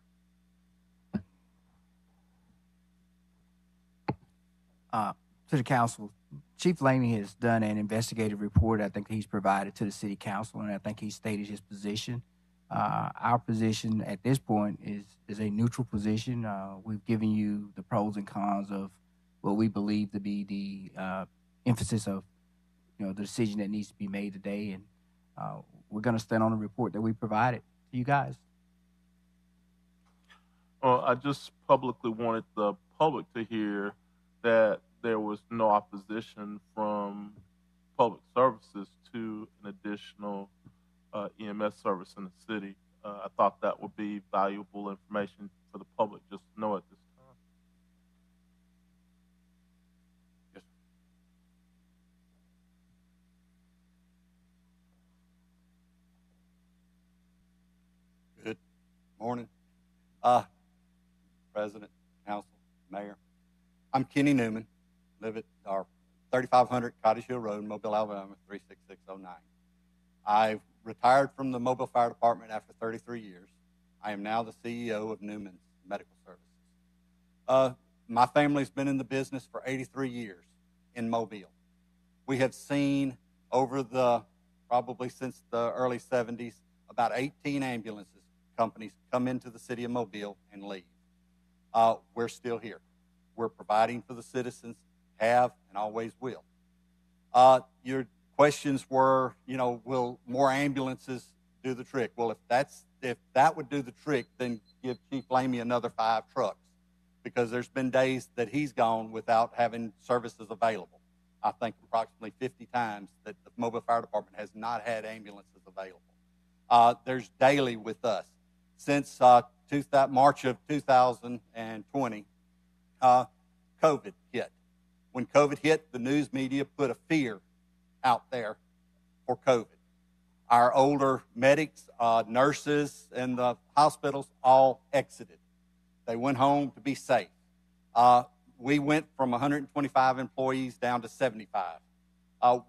To the council, Chief Laney has done an investigative report. I think he's provided to the city council, and I think he stated his position. Our position at this point is a neutral position. We've given you the pros and cons of what we believe to be the emphasis of the decision that needs to be made today, and we're going to stand on the report that we provided to you guys. Well, I just publicly wanted the public to hear that there was no opposition from public services to an additional EMS service in the city. I thought that would be valuable information for the public just to know at this time. Yes. Good morning. President, council, mayor. I'm Kenny Newman, live at our 3500 Cottage Hill Road, Mobile, Alabama, 36609. I've retired from the Mobile Fire Department after 33 years. I am now the CEO of Newman's Medical Services. My family's been in the business for 83 years in Mobile. We have seen probably since the early 70s, about 18 ambulances companies come into the city of Mobile and leave. We're still here. We're providing for the citizens, have and always will. Your questions were, will more ambulances do the trick? Well, if that would do the trick, then give Chief Lamy another 5 trucks, because there's been days that he's gone without having services available. I think approximately 50 times that the Mobile Fire Department has not had ambulances available. There's daily with us. Since March of 2020, COVID hit. When COVID hit, the news media put a fear out there for COVID. Our older medics, nurses, and the hospitals all exited. They went home to be safe. We went from 125 employees down to 75.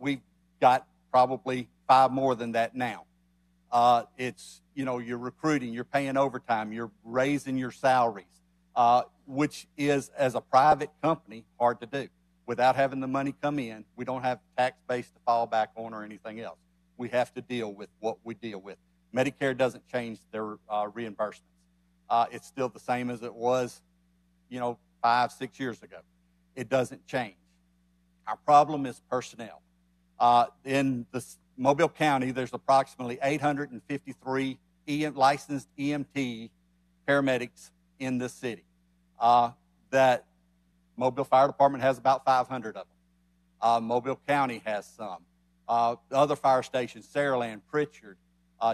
We've got probably 5 more than that now. It's, you're recruiting, you're paying overtime, you're raising your salaries, which is, as a private company, hard to do. Without having the money come in, we don't have tax base to fall back on or anything else. We have to deal with what we deal with. Medicare doesn't change their reimbursements. It's still the same as it was, 5, 6 years ago. It doesn't change. Our problem is personnel. In the Mobile County, there's approximately 853 licensed EMT paramedics in the city. That Mobile Fire Department has about 500 of them. Mobile County has some. The other fire stations, Saraland, Pritchard,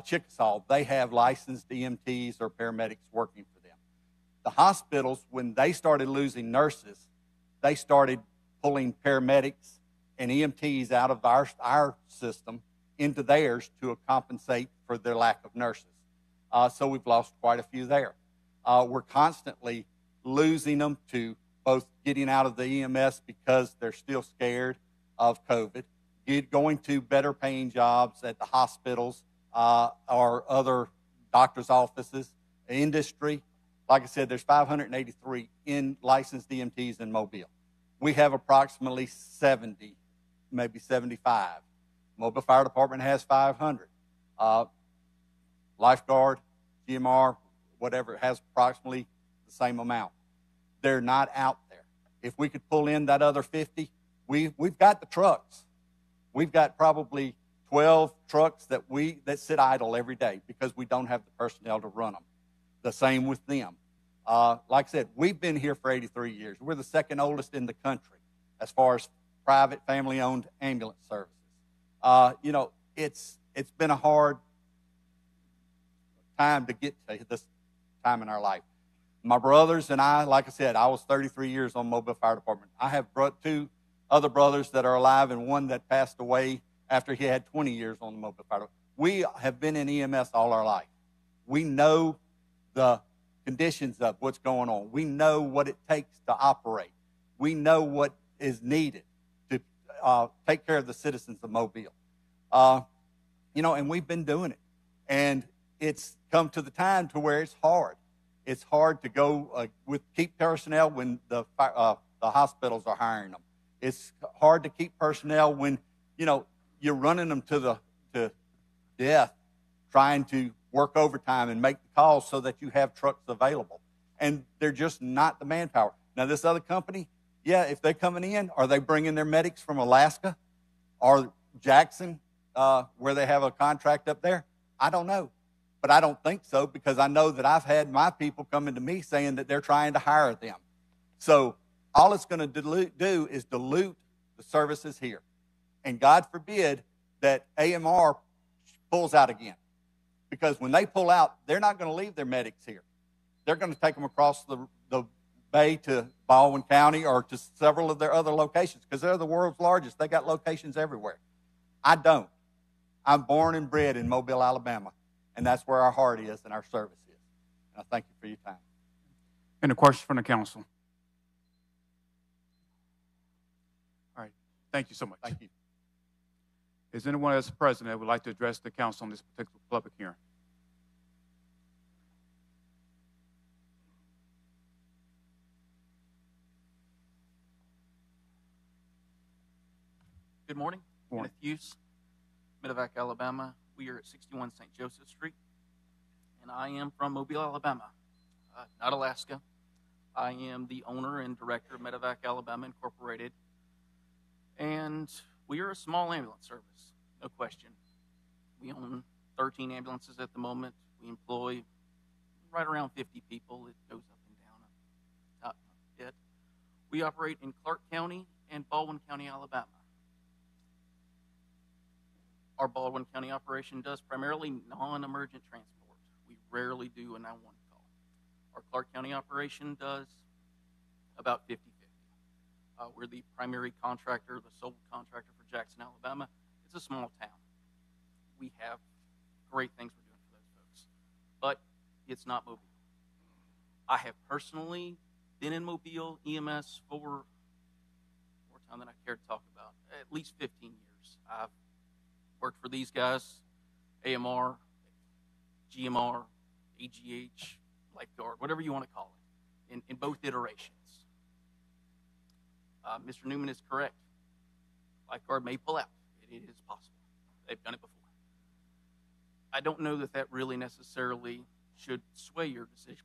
Chickasaw, they have licensed EMTs or paramedics working for them. The hospitals, when they started losing nurses, they started pulling paramedics and EMTs out of our system into theirs to compensate for their lack of nurses. So we've lost quite a few there. We're constantly losing them to both getting out of the EMS because they're still scared of COVID, going to better paying jobs at the hospitals or other doctor's offices, industry. Like I said, there's 583 licensed EMTs in Mobile. We have approximately 70, maybe 75. Mobile Fire Department has 500. Lifeguard, GMR, whatever, has approximately the same amount. They're not out there. If we could pull in that other 50, we've got the trucks. We've got probably 12 trucks that sit idle every day because we don't have the personnel to run them. The same with them. Like I said, we've been here for 83 years. We're the second oldest in the country as far as private family-owned ambulance services. It's been a hard time to get to this time in our life. My brothers and I, like I said, I was 33 years on Mobile Fire Department. I have 2 other brothers that are alive and one that passed away after he had 20 years on the Mobile Fire Department. We have been in EMS all our life. We know the conditions of what's going on. We know what it takes to operate. We know what is needed to take care of the citizens of Mobile. And we've been doing it. And it's come to the time to where it's hard. It's hard to go keep personnel when the hospitals are hiring them. It's hard to keep personnel when, you're running them to death trying to work overtime and make the calls so that you have trucks available. And they're just not the manpower. Now, this other company, if they're coming in, are they bringing their medics from Alaska or Jackson, where they have a contract up there? I don't know. But I don't think so because I know that I've had my people coming to me saying that they're trying to hire them. So all it's going to do is dilute the services here. And God forbid that AMR pulls out again. Because when they pull out, they're not going to leave their medics here. They're going to take them across the bay to Baldwin County or to several of their other locations because they're the world's largest. They got locations everywhere. I don't. I'm born and bred in Mobile, Alabama, and that's where our heart is and our service is. And I thank you for your time. Any questions from the council? All right. Thank you so much. Thank you. Is anyone else present that would like to address the council on this particular public hearing? Good morning. Kenneth Hughes, Medevac, Alabama. We are at 61 St. Joseph Street, and I am from Mobile, Alabama, not Alaska. I am the owner and director of Medevac, Alabama, Incorporated, and we are a small ambulance service, no question. We own 13 ambulances at the moment. We employ right around 50 people. It goes up and down a bit. We operate in Clark County and Baldwin County, Alabama. Our Baldwin County operation does primarily non-emergent transport. We rarely do a 911 call. Our Clark County operation does about 50-50. We're the primary contractor, the sole contractor for Jackson, Alabama, It's a small town. We have great things we're doing for those folks, but it's not Mobile. I have personally been in Mobile EMS for more time than I care to talk about, at least 15 years. I've worked for these guys, AMR, GMR, AGH, Lifeguard, whatever you want to call it, in both iterations. Mr. Newman is correct. Lifeguard may pull out. It is possible. They've done it before. I don't know that that really necessarily should sway your decision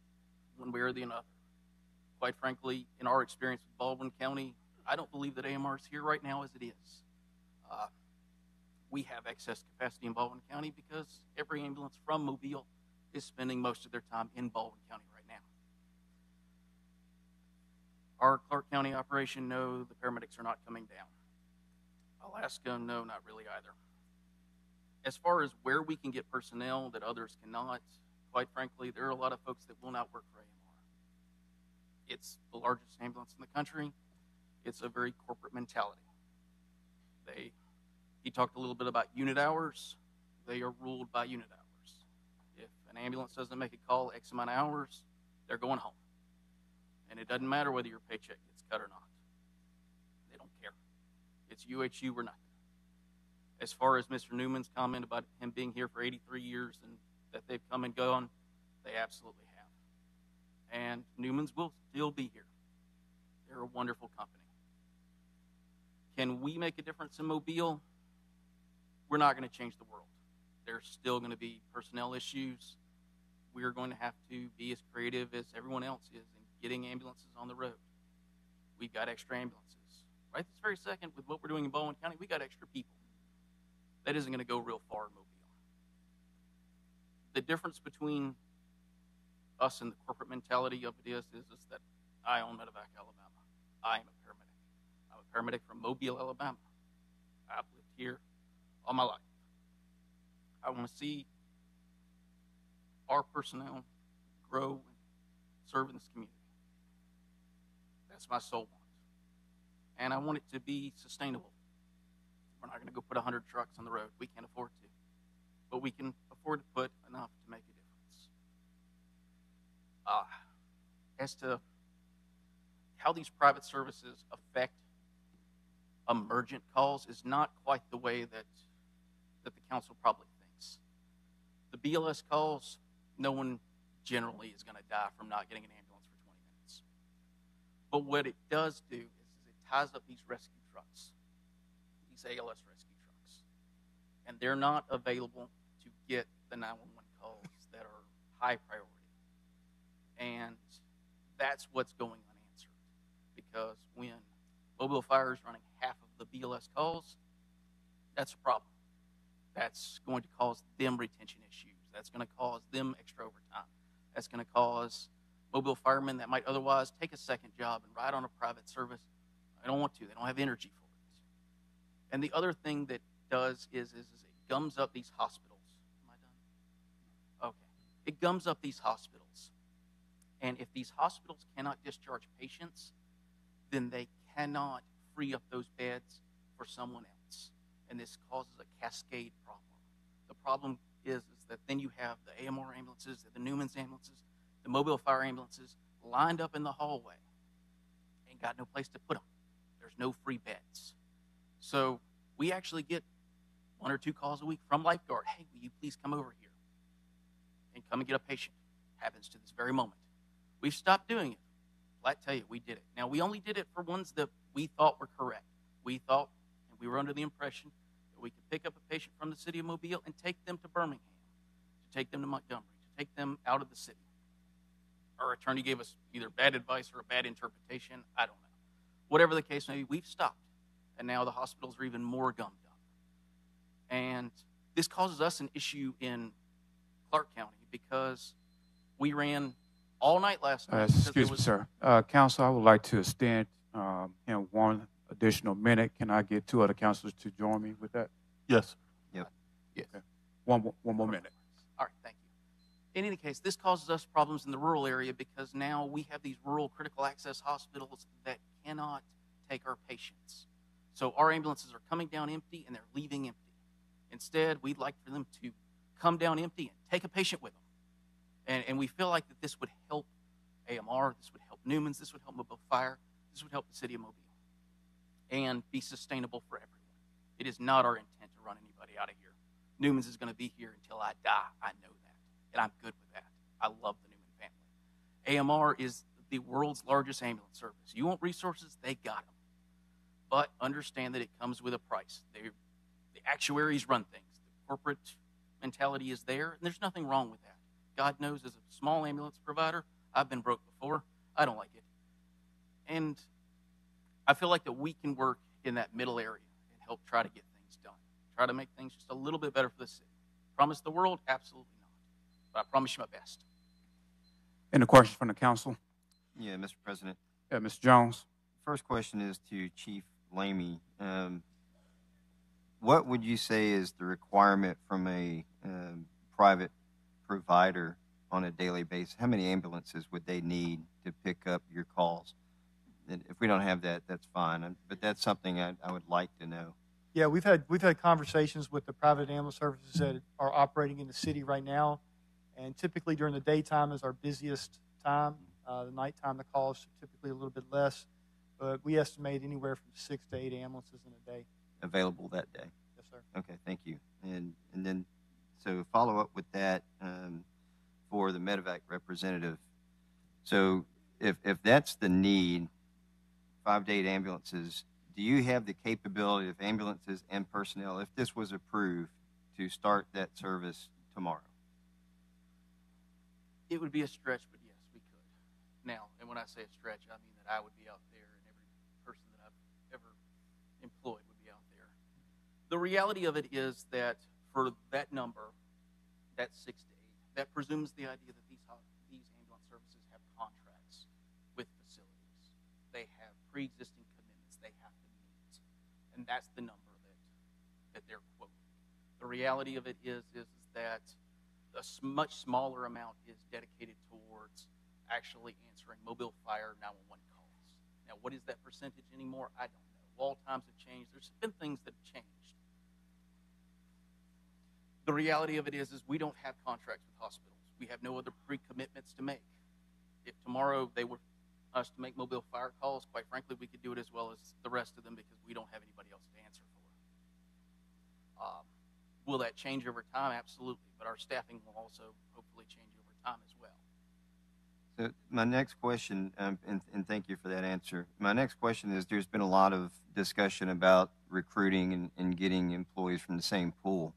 one way or the other. Quite frankly, in our experience with Baldwin County, I don't believe that AMR is here right now as it is. We have excess capacity in Baldwin County because every ambulance from Mobile is spending most of their time in Baldwin County right now. Our Clark County operation, no, the paramedics are not coming down. Alaska, no, not really either. As far as where we can get personnel that others cannot, quite frankly, there are a lot of folks that will not work for AMR. It's the largest ambulance in the country. It's a very corporate mentality. He talked a little bit about unit hours. They are ruled by unit hours. If an ambulance doesn't make a call X amount of hours, they're going home. And it doesn't matter whether your paycheck gets cut or not. They don't care. It's UHU or nothing. As far as Mr. Newman's comment about him being here for 83 years and that they've come and gone, they absolutely have. And Newman's will still be here. They're a wonderful company. Can we make a difference in Mobile? We're not going to change the world. There's still going to be personnel issues. We're going to have to be as creative as everyone else is in getting ambulances on the road. We've got extra ambulances. Right this very second, with what we're doing in Baldwin County, we got extra people. That isn't going to go real far in Mobile. The difference between us and the corporate mentality of it is that I own Medevac, Alabama. I am a paramedic. I'm a paramedic from Mobile, Alabama. I've lived here all my life. I want to see our personnel grow and serve in this community. That's my sole want. And I want it to be sustainable. We're not going to go put 100 trucks on the road. We can't afford to. But we can afford to put enough to make a difference. As to how these private services affect emergent calls is not quite the way that the council probably thinks. The BLS calls, no one generally is going to die from not getting an ambulance for 20 minutes. But what it does do is it ties up these rescue trucks, these ALS rescue trucks, and they're not available to get the 911 calls that are high priority. And that's what's going unanswered, because when Mobile Fire is running half of the BLS calls, that's a problem. That's going to cause them retention issues. That's going to cause them extra overtime. That's going to cause Mobile firemen that might otherwise take a second job and ride on a private service. They don't want to. They don't have energy for it. And the other thing that does is it gums up these hospitals. Am I done? Okay. It gums up these hospitals. And if these hospitals cannot discharge patients, then they cannot free up those beds for someone else. And this causes a cascade problem. The problem is that then you have the AMR ambulances, the Newman's ambulances, the Mobile Fire ambulances lined up in the hallway. Ain't got no place to put them. There's no free beds. So we actually get 1 or 2 calls a week from Lifeguard. Hey, will you please come over here and come and get a patient? Happens to this very moment. We've stopped doing it. I tell you, we did it. Now, we only did it for ones that we thought were correct. We thought, and we were under the impression, that we could pick up a patient from the city of Mobile and take them to Birmingham, to take them to Montgomery, to take them out of the city. Our attorney gave us either bad advice or a bad interpretation. I don't know. Whatever the case may be, we've stopped. And now the hospitals are even more gummed up. And this causes us an issue in Clark County because we ran all night last night. Excuse me, sir. Council, I would like to extend 1 additional minute. Can I get 2 other councilors to join me with that? Yes. Yep. Yes. Okay. One more minute. All right, thank you. In any case, this causes us problems in the rural area because now we have these rural critical access hospitals that cannot take our patients. So our ambulances are coming down empty and they're leaving empty. Instead, we'd like for them to come down empty and take a patient with them. And we feel like that this would help AMR, this would help Newman's, this would help Mobile Fire, this would help the city of Mobile, and be sustainable for everyone. It is not our intent to run anybody out of here. Newman's is going to be here until I die. I know that, and I'm good with that. I love the Newman family. AMR is the world's largest ambulance service. You want resources? They got them. But understand that it comes with a price. The actuaries run things. The corporate mentality is there, and there's nothing wrong with that. God knows, as a small ambulance provider, I've been broke before. I don't like it. And I feel like that we can work in that middle area and help try to get things done. Try to make things just a little bit better for the city. Promise the world? Absolutely not. But I promise you my best. Any questions from the council? Yeah, Mr. President. Yeah, Mr. Jones. First question is to Chief Lamy. What would you say is the requirement from a private provider on a daily basis? How many ambulances would they need to pick up your calls? And if we don't have that, that's fine. But that's something I would like to know. Yeah, we've had conversations with the private ambulance services that are operating in the city right now, and typically during the daytime is our busiest time. The nighttime, the calls are typically a little bit less, but we estimate anywhere from 6 to 8 ambulances in a day. Available that day? Yes, sir. Okay, thank you. And then, so follow up with that for the medevac representative. So if that's the need, 5 to 8 ambulances, do you have the capability of ambulances and personnel, if this was approved, to start that service tomorrow? It would be a stretch, but yes, we could. Now, and when I say a stretch, I mean that I would be out there and every person that I've ever employed would be out there. The reality of it is that for that number, that 6 to 8, that presumes the idea that these ambulance services have contracts with facilities. They have pre-existing commitments they have to meet, and that's the number that they're quoting. The reality of it is that a much smaller amount is dedicated towards actually answering Mobile Fire 911 calls. Now, what is that percentage anymore? I don't know. Wall times have changed. There's been things that have changed. The reality of it is we don't have contracts with hospitals. We have no other pre-commitments to make. If tomorrow they were us to make Mobile Fire calls, quite frankly, we could do it as well as the rest of them because we don't have anybody else to answer for. Will that change over time? Absolutely. But our staffing will also hopefully change over time as well. So my next question, and thank you for that answer. My next question is, there's been a lot of discussion about recruiting and getting employees from the same pool.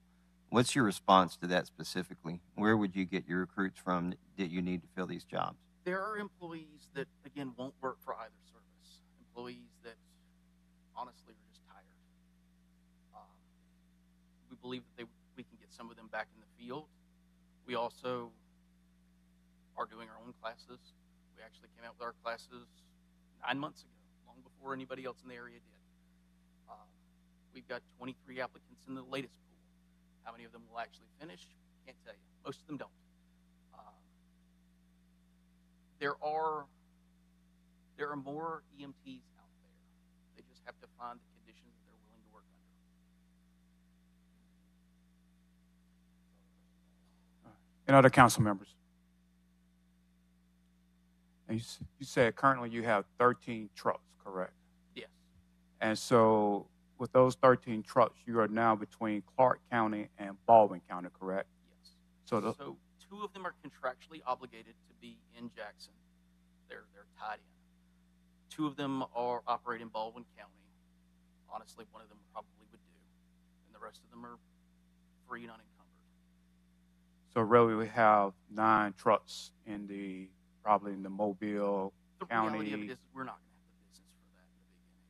What's your response to that specifically? Where would you get your recruits from that you need to fill these jobs? There are employees that, again, won't work for either service. Employees that honestly are just tired. We believe that we can get some of them back in the field. We also are doing our own classes. We actually came out with our classes 9 months ago, long before anybody else in the area did. We've got 23 applicants in the latest pool. How many of them will actually finish? Can't tell you. Most of them don't. There are more EMTs out there. They just have to find the conditions that they're willing to work under. Any other council members? And you said currently you have 13 trucks, correct? Yes. And so with those 13 trucks, you are now between Clark County and Baldwin County, correct? Yes. So 2 of them are contractually obligated to be in Jackson. They're tied in. 2 of them are operate in Baldwin County. Honestly, one of them probably would do, and the rest of them are free and unencumbered. So really, we have 9 trucks probably in the Mobile County. The reality of it is we're not going to have the business for that in the beginning.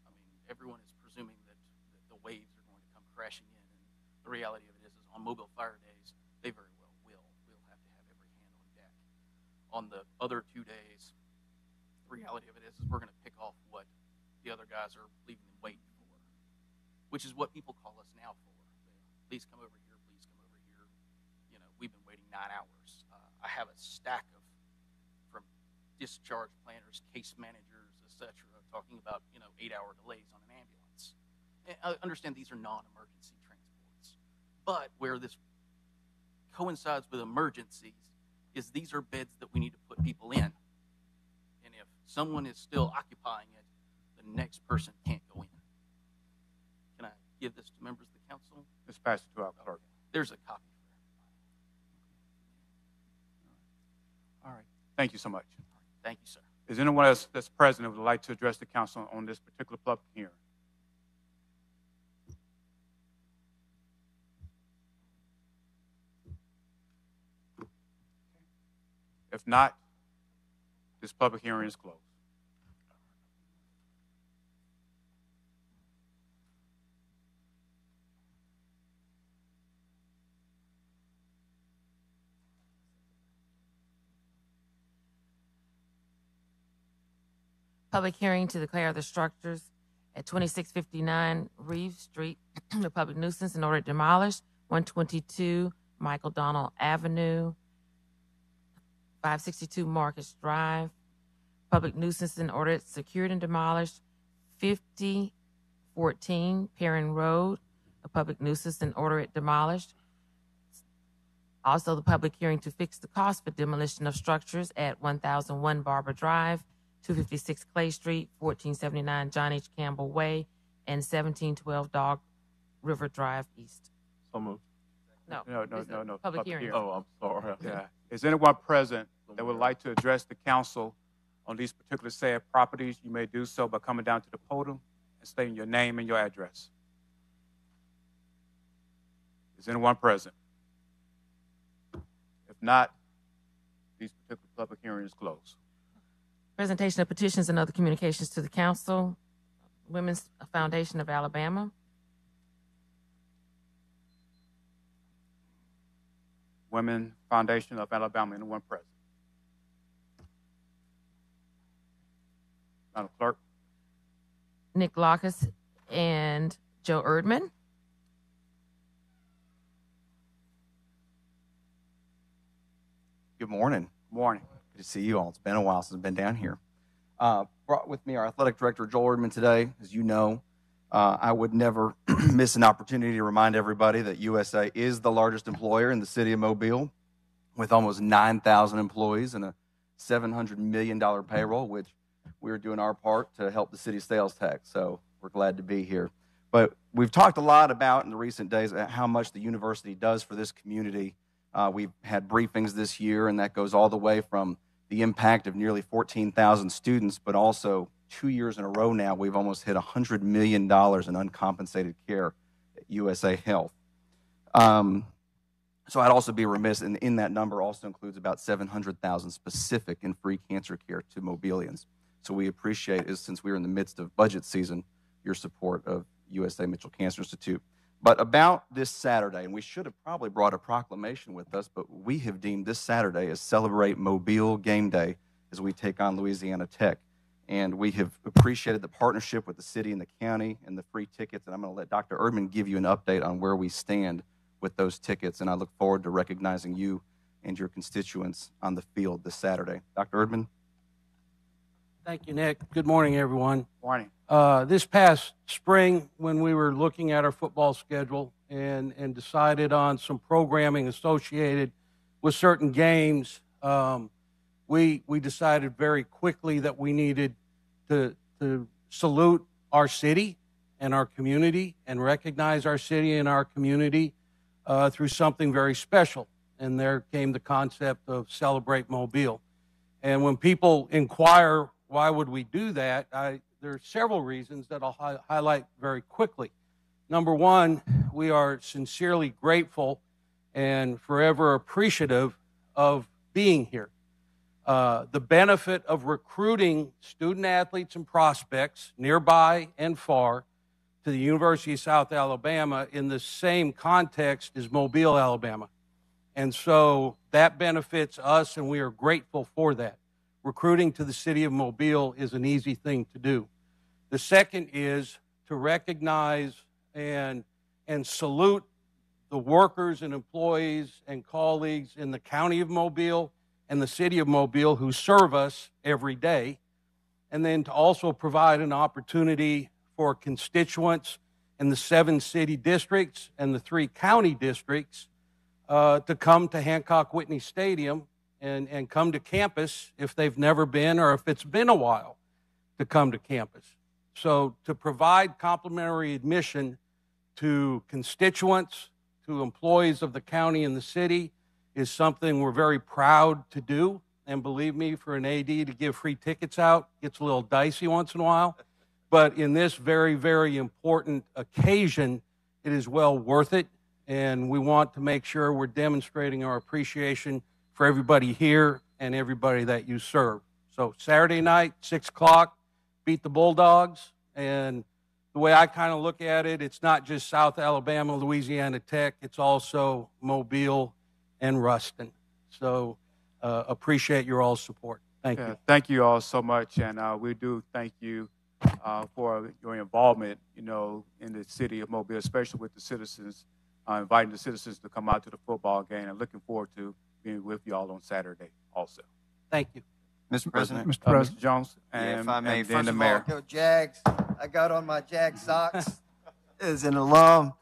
I mean, everyone is presuming that the waves are going to come crashing in, and the reality of it is on Mobile Fire days, they very well will. We'll have to have every hand on deck. On the other 2 days, the reality of it is we're going to pick off what the other guys are leaving them waiting for, which is what people call us now for. Please come over here. Please come over here. You know, we've been waiting 9 hours. I have a stack from discharge planners, case managers, etc., talking about 8-hour delays on an ambulance. And I understand these are non-emergency transports. But where this coincides with emergencies is these are beds that we need to put people in. And if someone is still occupying it, the next person can't go in. Can I give this to members of the council? Let's pass it to our clerk. There's a copy. All right. Thank you so much. Thank you, sir. Is anyone else that's present who would like to address the council on this particular public hearing? If not, this public hearing is closed. Public hearing to declare the structures at 2659 Reeves Street a public nuisance in order to demolish 122 Michael Donald Avenue, 562 Marcus Drive, public nuisance in order secured and demolished 5014 Perrin Road, a public nuisance in order it demolished. Also, the public hearing to fix the cost for demolition of structures at 1001 Barber Drive, 256 Clay Street, 1479 John H. Campbell Way, and 1712 Dog River Drive East. So moved. No. Public hearing. Oh, I'm sorry. Yeah. Is anyone present that would like to address the council on these particular said properties? You may do so by coming down to the podium and stating your name and your address. Is anyone present? If not, these particular public hearings closed. Presentation of petitions and other communications to the council. Women's Foundation of Alabama. Women Foundation of Alabama, anyone present? Madam Clerk. Nick Lockus and Joe Erdman. Good morning. Morning. Good to see you all. It's been a while since I've been down here. Brought with me our athletic director, Joel Erdman, today. As you know, I would never miss an opportunity to remind everybody that USA is the largest employer in the city of Mobile, with almost 9,000 employees and a $700 million payroll, which we're doing our part to help the city's sales tax. So we're glad to be here. But we've talked a lot about in the recent days how much the university does for this community. We've had briefings this year, and that goes all the way from the impact of nearly 14,000 students, but also 2 years in a row now, we've almost hit $100 million in uncompensated care at USA Health. So I'd also be remiss, and in that number also includes about 700,000 specific and free cancer care to Mobilians. So we appreciate, since we're in the midst of budget season, your support of USA Mitchell Cancer Institute. But about this Saturday, and we should have probably brought a proclamation with us, but we have deemed this Saturday as Celebrate Mobile Game Day as we take on Louisiana Tech. And we have appreciated the partnership with the city and the county and the free tickets. And I'm going to let Dr. Erdman give you an update on where we stand with those tickets. And I look forward to recognizing you and your constituents on the field this Saturday. Dr. Erdman? Thank you, Nick. Good morning, everyone. Morning. This past spring, when we were looking at our football schedule and decided on some programming associated with certain games, we decided very quickly that we needed to salute our city and our community and recognize our city and our community through something very special. And there came the concept of Celebrate Mobile. And when people inquire, why would we do that? There are several reasons that I'll highlight very quickly. Number one, we are sincerely grateful and forever appreciative of being here. The benefit of recruiting student athletes and prospects nearby and far to the University of South Alabama in the same context as Mobile, Alabama. And so that benefits us, and we are grateful for that. Recruiting to the city of Mobile is an easy thing to do. The second is to recognize and salute the workers and employees and colleagues in the county of Mobile and the city of Mobile who serve us every day, and then to also provide an opportunity for constituents and the 7 city districts and the 3 county districts to come to Hancock Whitney Stadium and come to campus if they've never been or if it's been a while to come to campus. So to provide complimentary admission to constituents, to employees of the county and the city is something we're very proud to do. And believe me, for an AD to give free tickets out gets a little dicey once in a while. But in this very, very important occasion, it is well worth it. And we want to make sure we're demonstrating our appreciation for everybody here and everybody that you serve. So Saturday night, 6 o'clock, beat the Bulldogs. And the way I kind of look at it, it's not just South Alabama, Louisiana Tech. It's also Mobile and Ruston. So appreciate your all's support. Thank you. Thank you all so much. And we do thank you for your involvement, in the city of Mobile, especially with the citizens, inviting the citizens to come out to the football game, and looking forward to being with you all on Saturday also. Thank you. Mr. President. Mr. President. Mr. Jones, Yeah, if I and may, then first the of mayor. all, go Jags. I got on my Jag socks as an alum.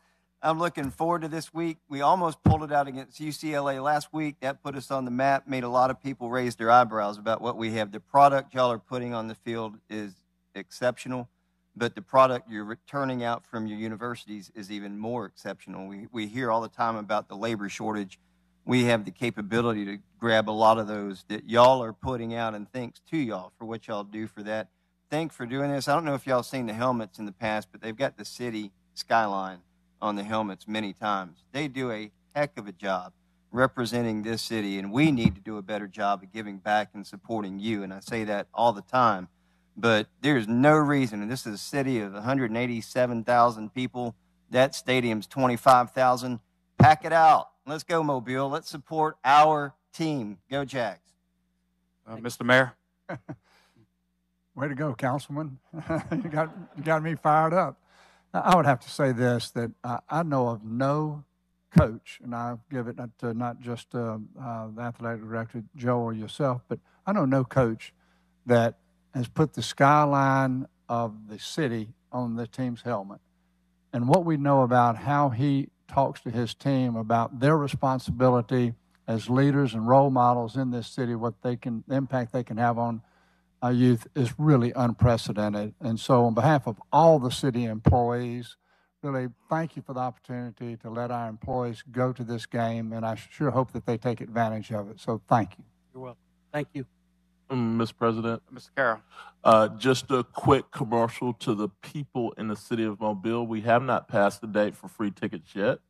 I'm looking forward to this week. We almost pulled it out against UCLA last week. That put us on the map, made a lot of people raise their eyebrows about what we have. The product y'all are putting on the field is exceptional, but the product you're turning out from your universities is even more exceptional. We hear all the time about the labor shortage. We have the capability to grab a lot of those that y'all are putting out, and thanks to y'all for what y'all do for that. Thanks for doing this. I don't know if y'all seen the helmets in the past, but they've got the city skyline on the helmets many times. They do a heck of a job representing this city, and we need to do a better job of giving back and supporting you, and I say that all the time. But there's no reason, and this is a city of 187,000 people. That stadium's 25,000. Pack it out. Let's go, Mobile. Let's support our team. Go Jags. Mr. Mayor. Way to go, Councilman. You got me fired up. I would have to say this, that I know of no coach, and I give it to not just the athletic director, Joe, or yourself, but I know no coach that has put the skyline of the city on the team's helmet. And what we know about how he talks to his team about their responsibility as leaders and role models in this city, what they can, the impact they can have on our youth is really unprecedented. And so on behalf of all the city employees, really thank you for the opportunity to let our employees go to this game, and I sure hope that they take advantage of it. So thank you. You're welcome. Thank you. Mr. President. Mr. Carroll. Just a quick commercial to the people in the city of Mobile. We have not passed the date for free tickets yet.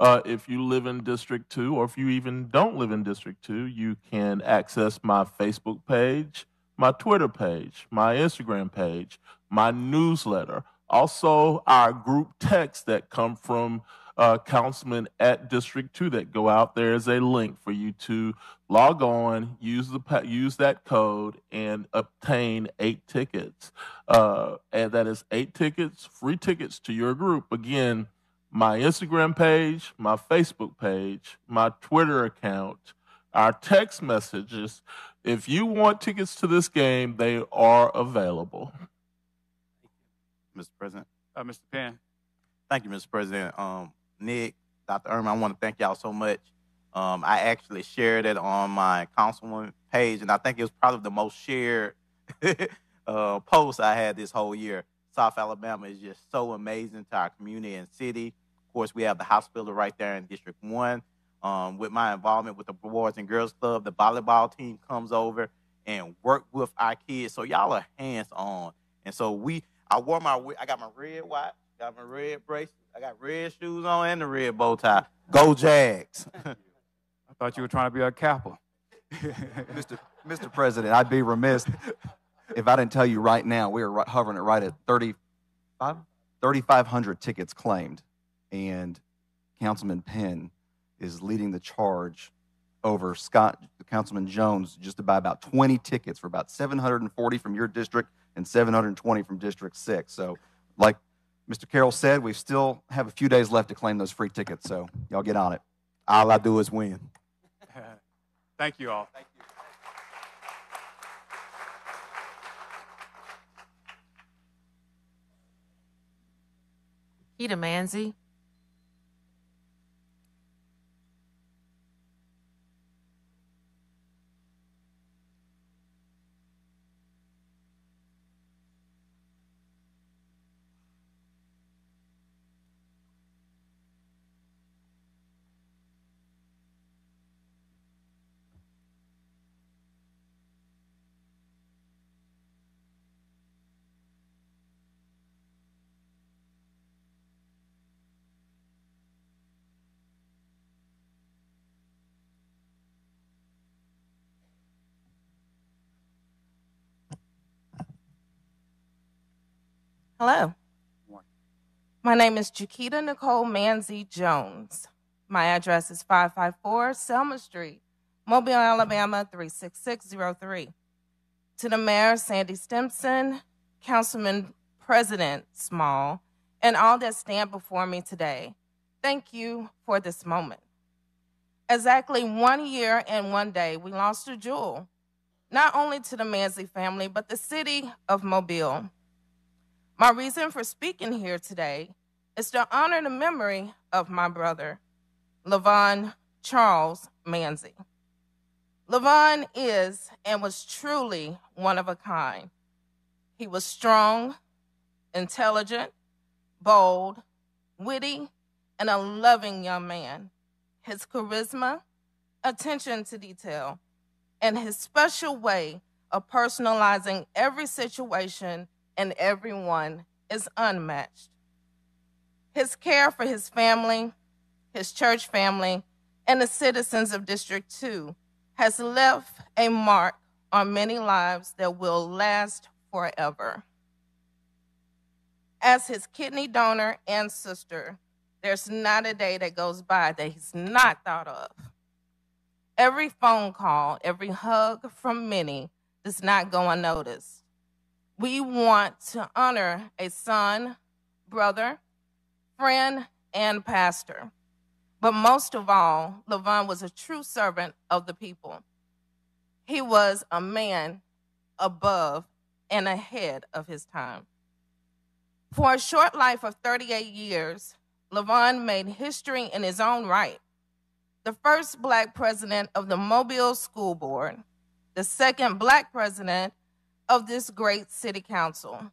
If you live in District 2, or if you even don't live in District 2, you can access my Facebook page, my Twitter page, my Instagram page, my newsletter, also our group texts that come from councilmen at District 2 that go out. There is a link for you to log on, use that code, and obtain 8 tickets. And that is 8 tickets, free tickets to your group. Again, my Instagram page, my Facebook page, my Twitter account, our text messages. If you want tickets to this game, they are available. Mr. President. Mr. Penn. Thank you, Mr. President. Nick, Dr. Ehrman, I want to thank y'all so much. I actually shared it on my councilwoman page, and I think it was probably the most shared post I had this whole year. South Alabama is just so amazing to our community and city. Of course, we have the hospital right there in District 1. With my involvement with the Boys and Girls Club, the volleyball team comes over and work with our kids. So y'all are hands-on. And so I got my red watch, got my red bracelet, I got red shoes on and the red bow tie. Go Jags. I thought you were trying to be a Kappa. Mr. President, I'd be remiss if I didn't tell you right now, we are hovering it right at 3,500 tickets claimed. And Councilman Penn is leading the charge over Councilman Jones, just to buy about 20 tickets for about 740 from your district and 720 from District 6. So like Mr. Carroll said, we still have a few days left to claim those free tickets, so y'all get on it. All I do is win. Thank you all. Thank you. Keita Manzi, Hello. My name is Jaquita Nicole Manzi Jones. My address is 554 Selma Street, Mobile, Alabama 36603. To the Mayor, Sandy Stimson, Councilman President Small, and all that stand before me today, thank you for this moment. Exactly 1 year and 1 day, we lost a jewel, not only to the Manzi family, but the city of Mobile. My reason for speaking here today is to honor the memory of my brother, Lavon Charles Manzi. Lavon is and was truly one of a kind. He was strong, intelligent, bold, witty, and a loving young man. His charisma, attention to detail, and his special way of personalizing every situation and everyone is unmatched. His care for his family, his church family, and the citizens of District 2 has left a mark on many lives that will last forever. As his kidney donor and sister, there's not a day that goes by that he's not thought of. Every phone call, every hug from many does not go unnoticed. We want to honor a son, brother, friend, and pastor. But most of all, Lavon was a true servant of the people. He was a man above and ahead of his time. For a short life of 38 years, Lavon made history in his own right. The first Black president of the Mobile School Board, the second Black president of this great city council.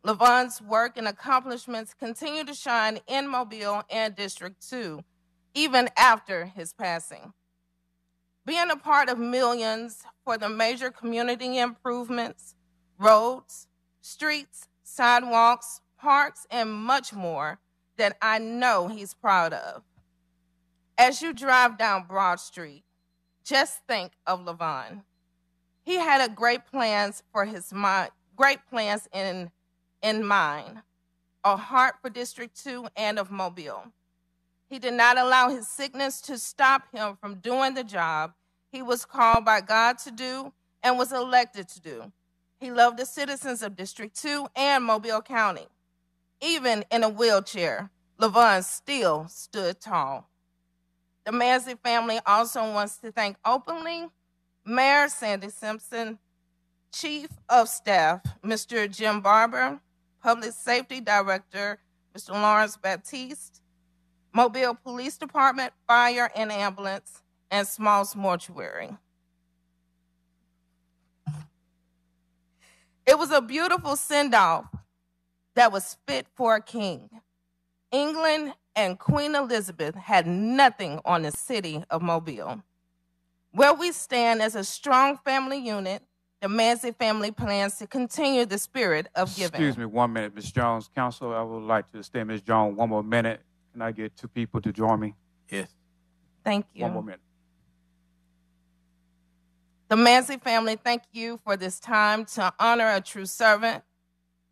Lavon's work and accomplishments continue to shine in Mobile and District 2, even after his passing. Being a part of millions for the major community improvements, roads, streets, sidewalks, parks, and much more that I know he's proud of. As you drive down Broad Street, just think of Lavon. He had a great plans in mind, a heart for District 2 and of Mobile. He did not allow his sickness to stop him from doing the job he was called by God to do and was elected to do. He loved the citizens of District 2 and Mobile County. Even in a wheelchair, Lavon still stood tall. The Manzi family also wants to thank openly Mayor Sandy Simpson, Chief of Staff, Mr. Jim Barber, Public Safety Director, Mr. Lawrence Baptiste, Mobile Police Department, Fire and Ambulance, and Smalls Mortuary. It was a beautiful send-off that was fit for a king. England and Queen Elizabeth had nothing on the city of Mobile. Where we stand as a strong family unit, the Manzi family plans to continue the spirit of giving. Excuse me 1 minute, Ms. Jones. Council, I would like to extend Ms. Jones 1 more minute. Can I get 2 people to join me? Yes. Thank you. 1 more minute. The Manzi family, thank you for this time to honor a true servant.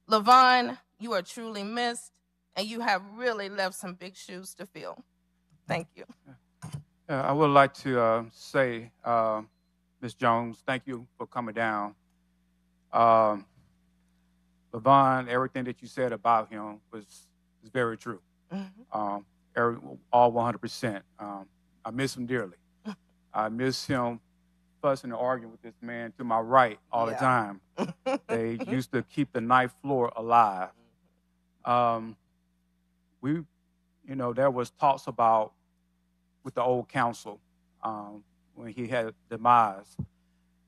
Lavon, you are truly missed, and you have really left some big shoes to fill. Thank you. I would like to say, Ms. Jones, thank you for coming down. Lavon, everything that you said about him is very true. All 100%. I miss him dearly. I miss him fussing and arguing with this man to my right all the time. They used to keep the ninth floor alive. there was talks about with the old council when he had demise.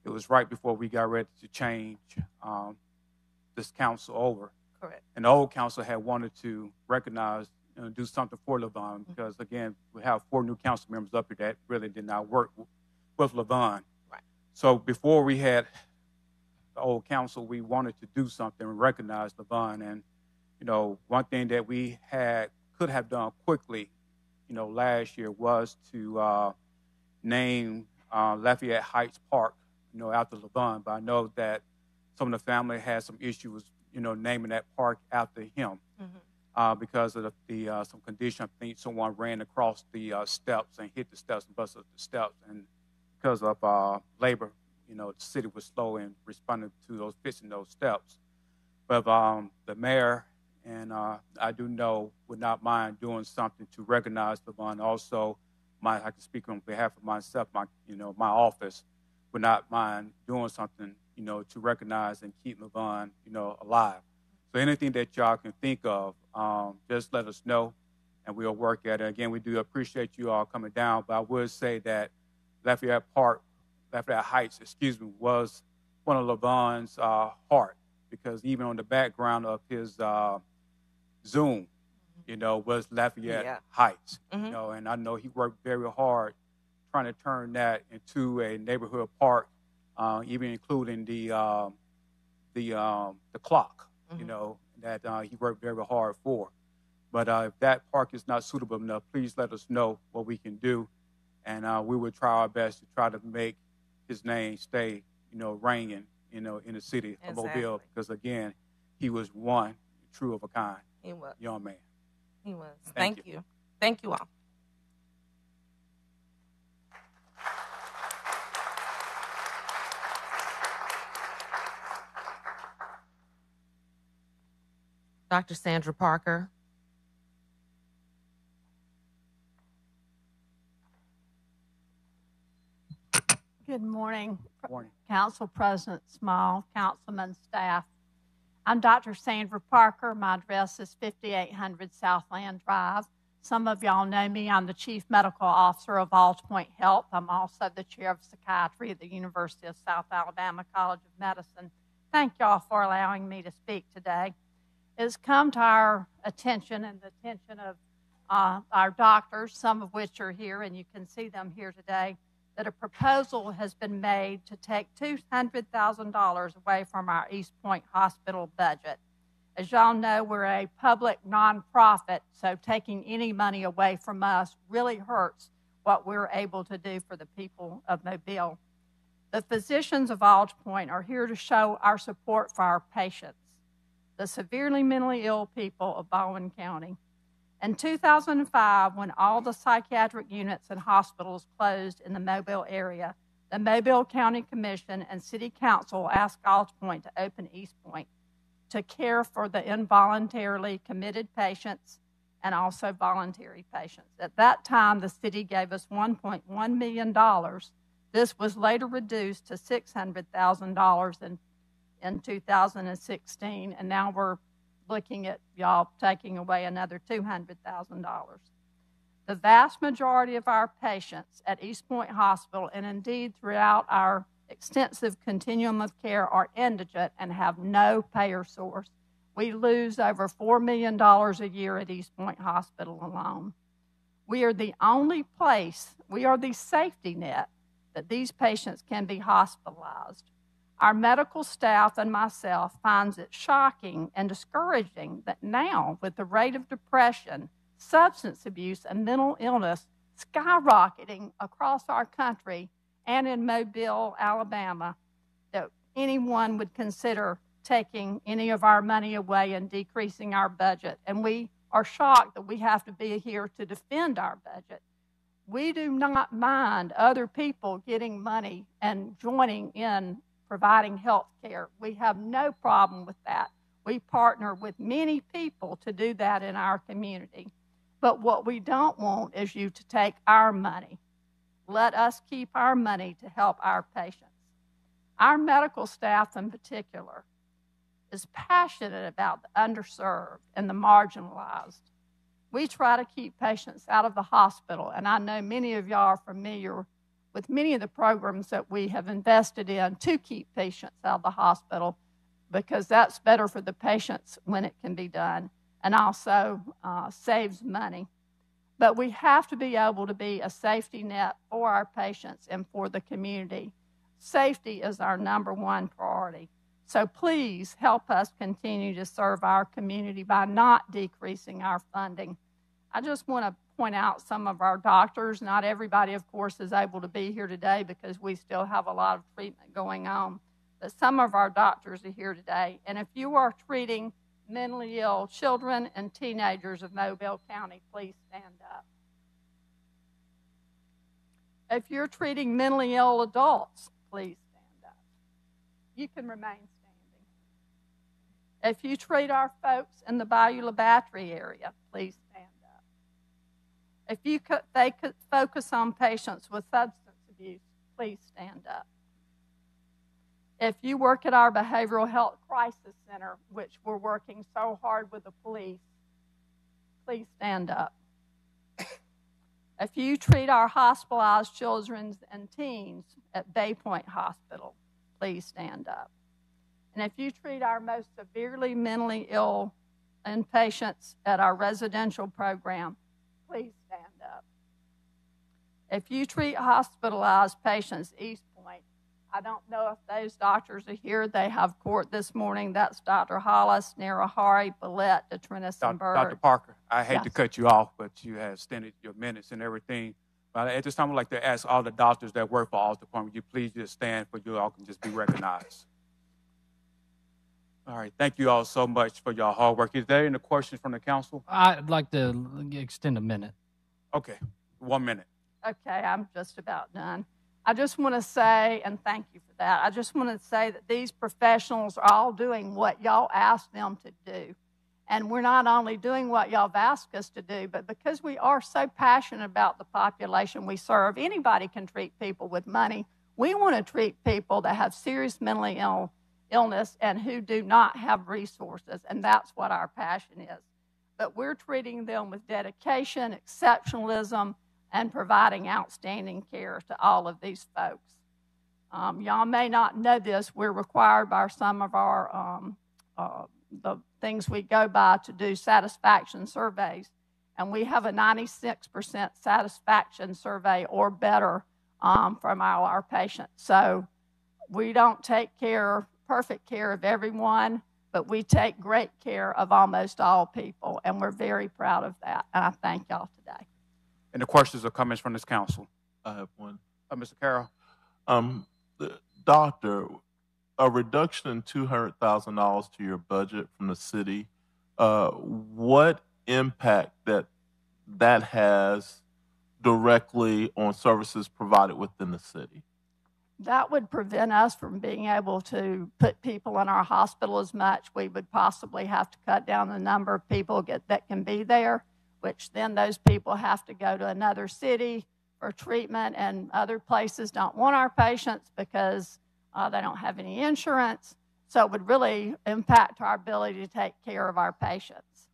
It was right before we got ready to change this council over. Correct. And the old council had wanted to recognize and do something for Lavon because, again, we have 4 new council members up here that really did not work with Lavon. Right. So before we had the old council, we wanted to do something and recognize Lavon. And, one thing that we could have done quickly, last year was to name Lafayette Heights Park, after Lavon. But I know that some of the family had some issues, naming that park after him because of some condition. I think someone ran across the steps and hit the steps and busted the steps. And because of labor, the city was slow in responding to fixing those steps. But the mayor and I do know would not mind doing something to recognize Lavon. Also, I can speak on behalf of myself. My office would not mind doing something, to recognize and keep Lavon, alive. So anything that y'all can think of, just let us know, and we'll work at it. Again, we do appreciate you all coming down, but I would say that Lafayette Heights, was one of Lavon's heart, because even on the background of his Zoom, was Lafayette Heights, and I know he worked very hard trying to turn that into a neighborhood park, even including the clock, that he worked very hard for. But if that park is not suitable enough, please let us know what we can do, and we will try our best to try to make his name stay, ringing, in the city of Mobile, because again, he was one true of a kind. He was. Young man. He was. Thank Thank you. Thank you all. Dr. Sandra Parker. Good morning. Morning. Council President Small, councilman, staff. I'm Dr. Sandra Parker. My address is 5800 Southland Drive. Some of y'all know me. I'm the Chief Medical Officer of Alls Point Health. I'm also the Chair of Psychiatry at the University of South Alabama College of Medicine. Thank y'all for allowing me to speak today. It has come to our attention and the attention of our doctors, some of which are here, and you can see them here today, that a proposal has been made to take $200,000 away from our East Point Hospital budget. As y'all know, we're a public nonprofit, so taking any money away from us really hurts what we're able to do for the people of Mobile. The physicians of Alls Point are here to show our support for our patients, the severely mentally ill people of Baldwin County. In 2005, when all the psychiatric units and hospitals closed in the Mobile area, the Mobile County Commission and City Council asked Alls Point to open East Point to care for the involuntarily committed patients and also voluntary patients. At that time, the city gave us $1.1 million. This was later reduced to $600,000 in 2016, and now we're looking at y'all taking away another $200,000. The vast majority of our patients at East Point Hospital, and indeed throughout our extensive continuum of care, are indigent and have no payer source. We lose over $4 million a year at East Point Hospital alone. We are the only place, we are the safety net that these patients can be hospitalized. Our medical staff and myself finds it shocking and discouraging that now, with the rate of depression, substance abuse, and mental illness skyrocketing across our country and in Mobile, Alabama, that anyone would consider taking any of our money away and decreasing our budget. And we are shocked that we have to be here to defend our budget. We do not mind other people getting money and joining in providing health care. We have no problem with that. We partner with many people to do that in our community. But what we don't want is you to take our money. Let us keep our money to help our patients. Our medical staff in particular is passionate about the underserved and the marginalized. We try to keep patients out of the hospital, and I know many of y'all are familiar with many of the programs that we have invested in to keep patients out of the hospital, because that's better for the patients when it can be done, and also saves money. But we have to be able to be a safety net for our patients and for the community. Safety is our #1 priority. So please help us continue to serve our community by not decreasing our funding. I just want to point out some of our doctors. Not everybody, of course, is able to be here today because we still have a lot of treatment going on. But some of our doctors are here today. And if you are treating mentally ill children and teenagers of Mobile County, please stand up. If you're treating mentally ill adults, please stand up. You can remain standing. If you treat our folks in the Bayou La Battery area, please stand up. If they could focus on patients with substance abuse, please stand up. If you work at our Behavioral Health Crisis Center, which we're working so hard with the police, please stand up. If you treat our hospitalized children and teens at Bay Point Hospital, please stand up. And if you treat our most severely mentally ill inpatients at our residential program, please stand up. If you treat hospitalized patients East Point, I don't know if those doctors are here. They have court this morning. That's Dr. Hollis, Narahari, Billette, Detrinis, and Bird. Dr. Parker, I hate Yes. to cut you off, but you have extended your minutes and everything. But at this time, I'd like to ask all the doctors that work for all departments, would you please just stand for you all can just be recognized. All right, thank you all so much for your hard work. Is there any questions from the council? I'd like to extend a minute. Okay, 1 minute. Okay, I'm just about done. I just want to say, and thank you for that, I just want to say that these professionals are all doing what y'all asked them to do. And we're not only doing what y'all have asked us to do, but because we are so passionate about the population we serve, anybody can treat people with money. We want to treat people that have serious mentally illness and who do not have resources, and that's what our passion is. But we're treating them with dedication, exceptionalism, and providing outstanding care to all of these folks. Y'all may not know this. We're required by some of our the things we go by to do satisfaction surveys, and we have a 96% satisfaction survey or better from our patients. So we don't take perfect care of everyone, but we take great care of almost all people, and we're very proud of that, and I thank y'all today. Any questions or comments from this council? I have one. Mr. Carroll? The doctor, a reduction in $200,000 to your budget from the city, what impact that has directly on services provided within the city? That would prevent us from being able to put people in our hospital as much. We would possibly have to cut down the number of people that can be there, which then those people have to go to another city for treatment, and other places don't want our patients because they don't have any insurance. So it would really impact our ability to take care of our patients.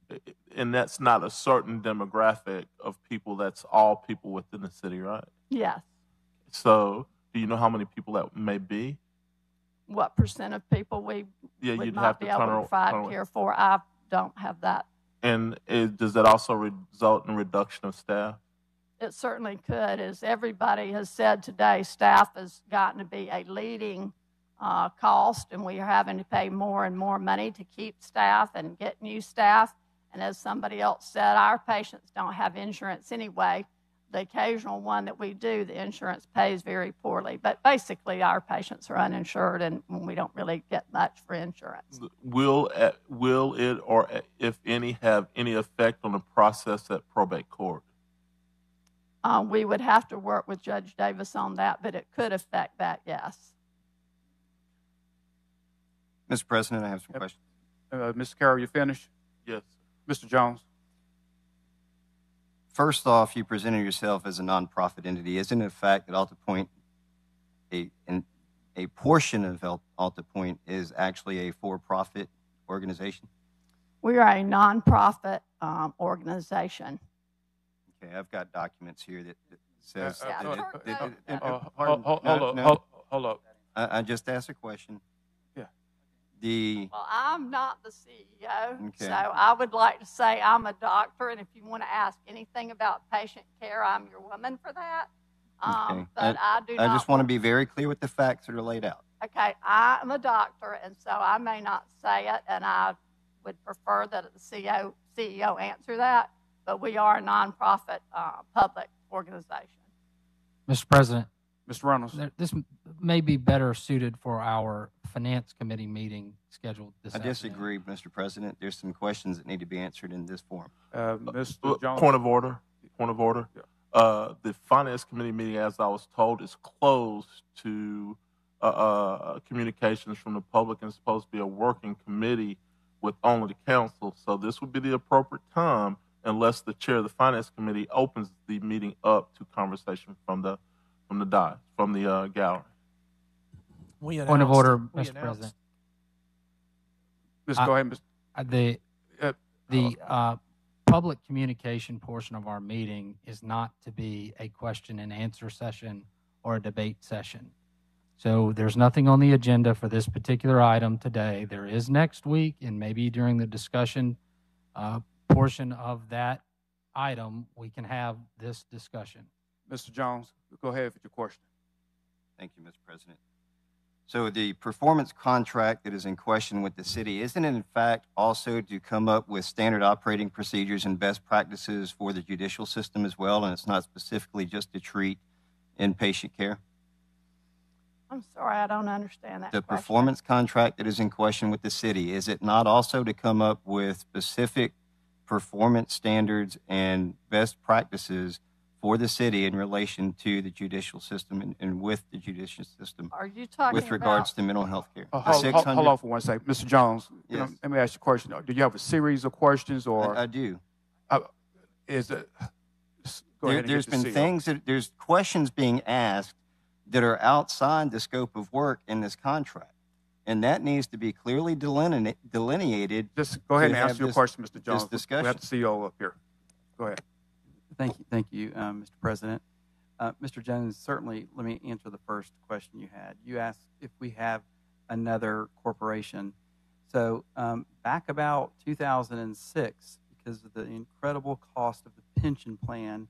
And that's not a certain demographic of people, that's all people within the city, right? Yes. So do you know how many people that may be? What percent of people we would not be able to provide care for? I don't have that. And does that also result in reduction of staff? It certainly could. As everybody has said today, staff has gotten to be a leading cost, and we are having to pay more and more money to keep staff and get new staff. And as somebody else said, our patients don't have insurance anyway. The occasional one that we do, the insurance pays very poorly. But basically, our patients are uninsured, and we don't really get much for insurance. Will it, or if any, have any effect on the process at probate court? We would have to work with Judge Davis on that, but it could affect that, yes. Mr. President, I have some questions. Mr. Carroll, you finished? Yes. Mr. Jones? First off, you presented yourself as a nonprofit entity. Isn't it a fact that Alta Point, a portion of Alta Point is actually a for-profit organization? We are a nonprofit organization. Okay, I've got documents here that says hold up. I just asked a question. Yeah. Well, I'm not the CEO, Okay. so I would like to say I'm a doctor, and if you want to ask anything about patient care, I'm your woman for that. Okay. But I do not. I just want to be very clear with the facts that are laid out. Okay, I'm a doctor, and so I may not say it, and I would prefer that the CEO answer that, but we are a nonprofit public organization. Mr. President, Mr. Reynolds. This may be better suited for our Finance Committee meeting scheduled this afternoon. I disagree, Mr. President. There's some questions that need to be answered in this forum. Mr. Jones. Point of order. The Finance Committee meeting, as I was told, is closed to communications from the public and it's supposed to be a working committee with only the council. So this would be the appropriate time unless the chair of the Finance Committee opens the meeting up to conversation from the gallery. Point of order, Mr. President. Go ahead, Mr. The public communication portion of our meeting is not to be a question and answer session or a debate session. So there's nothing on the agenda for this particular item today. There is next week, and maybe during the discussion portion of that item, we can have this discussion. Mr. Jones, go ahead with your question. Thank you, Mr. President. So the performance contract that is in question with the city, isn't it in fact also to come up with standard operating procedures and best practices for the judicial system as well, and it's not specifically just to treat inpatient care? I'm sorry, I don't understand that The question. performance contract that is in question with the city, is it not also to come up with specific performance standards and best practices for the city in relation to the judicial system and with the judicial system? Are you talking with regards about to mental health care? Hold on for one second. Mr. Jones, Yes. Let me ask you a question. Do you have a series of questions or? I do. Is it? Go ahead and There's get the been CEO. things there's questions being asked that are outside the scope of work in this contract. And that needs to be clearly delineated. Just go ahead to and have answer your this- question, Mr. Jones. This discussion. We have the CEO up here. Go ahead. Thank you, Mr. President. Mr. Jones, certainly let me answer the first question you had. You asked if we have another corporation. So back about 2006, because of the incredible cost of the pension plan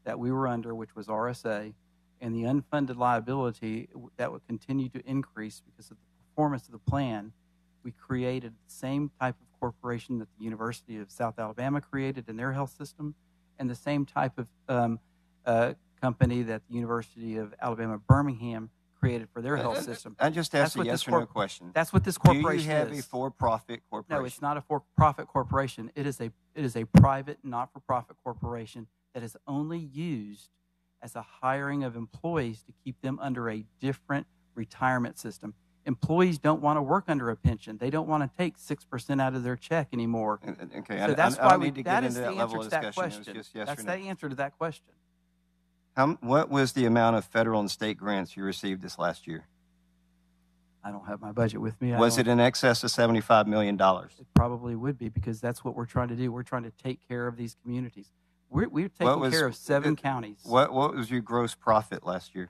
that we were under, which was RSA, and the unfunded liability that would continue to increase because of the performance of the plan, we created the same type of corporation that the University of South Alabama created in their health system, and the same type of company that the University of Alabama Birmingham created for their health system. I just asked a yes or no question. That's what this corporation is. Do you have a for-profit corporation? No, it's not a for-profit corporation. It is a private, not-for-profit corporation that is only used as a hiring of employees to keep them under a different retirement system. Employees don't want to work under a pension. They don't want to take 6% out of their check anymore. Okay, So that's I why don't need to get that into is the that answer level to of that discussion. It was question. just yes That's or the no. answer to that question. What was the amount of federal and state grants you received this last year? I don't have my budget with me. Was it in excess of $75 million? It probably would be, because that's what we're trying to do. We're trying to take care of these communities. We're taking care of 7 counties. What was your gross profit last year?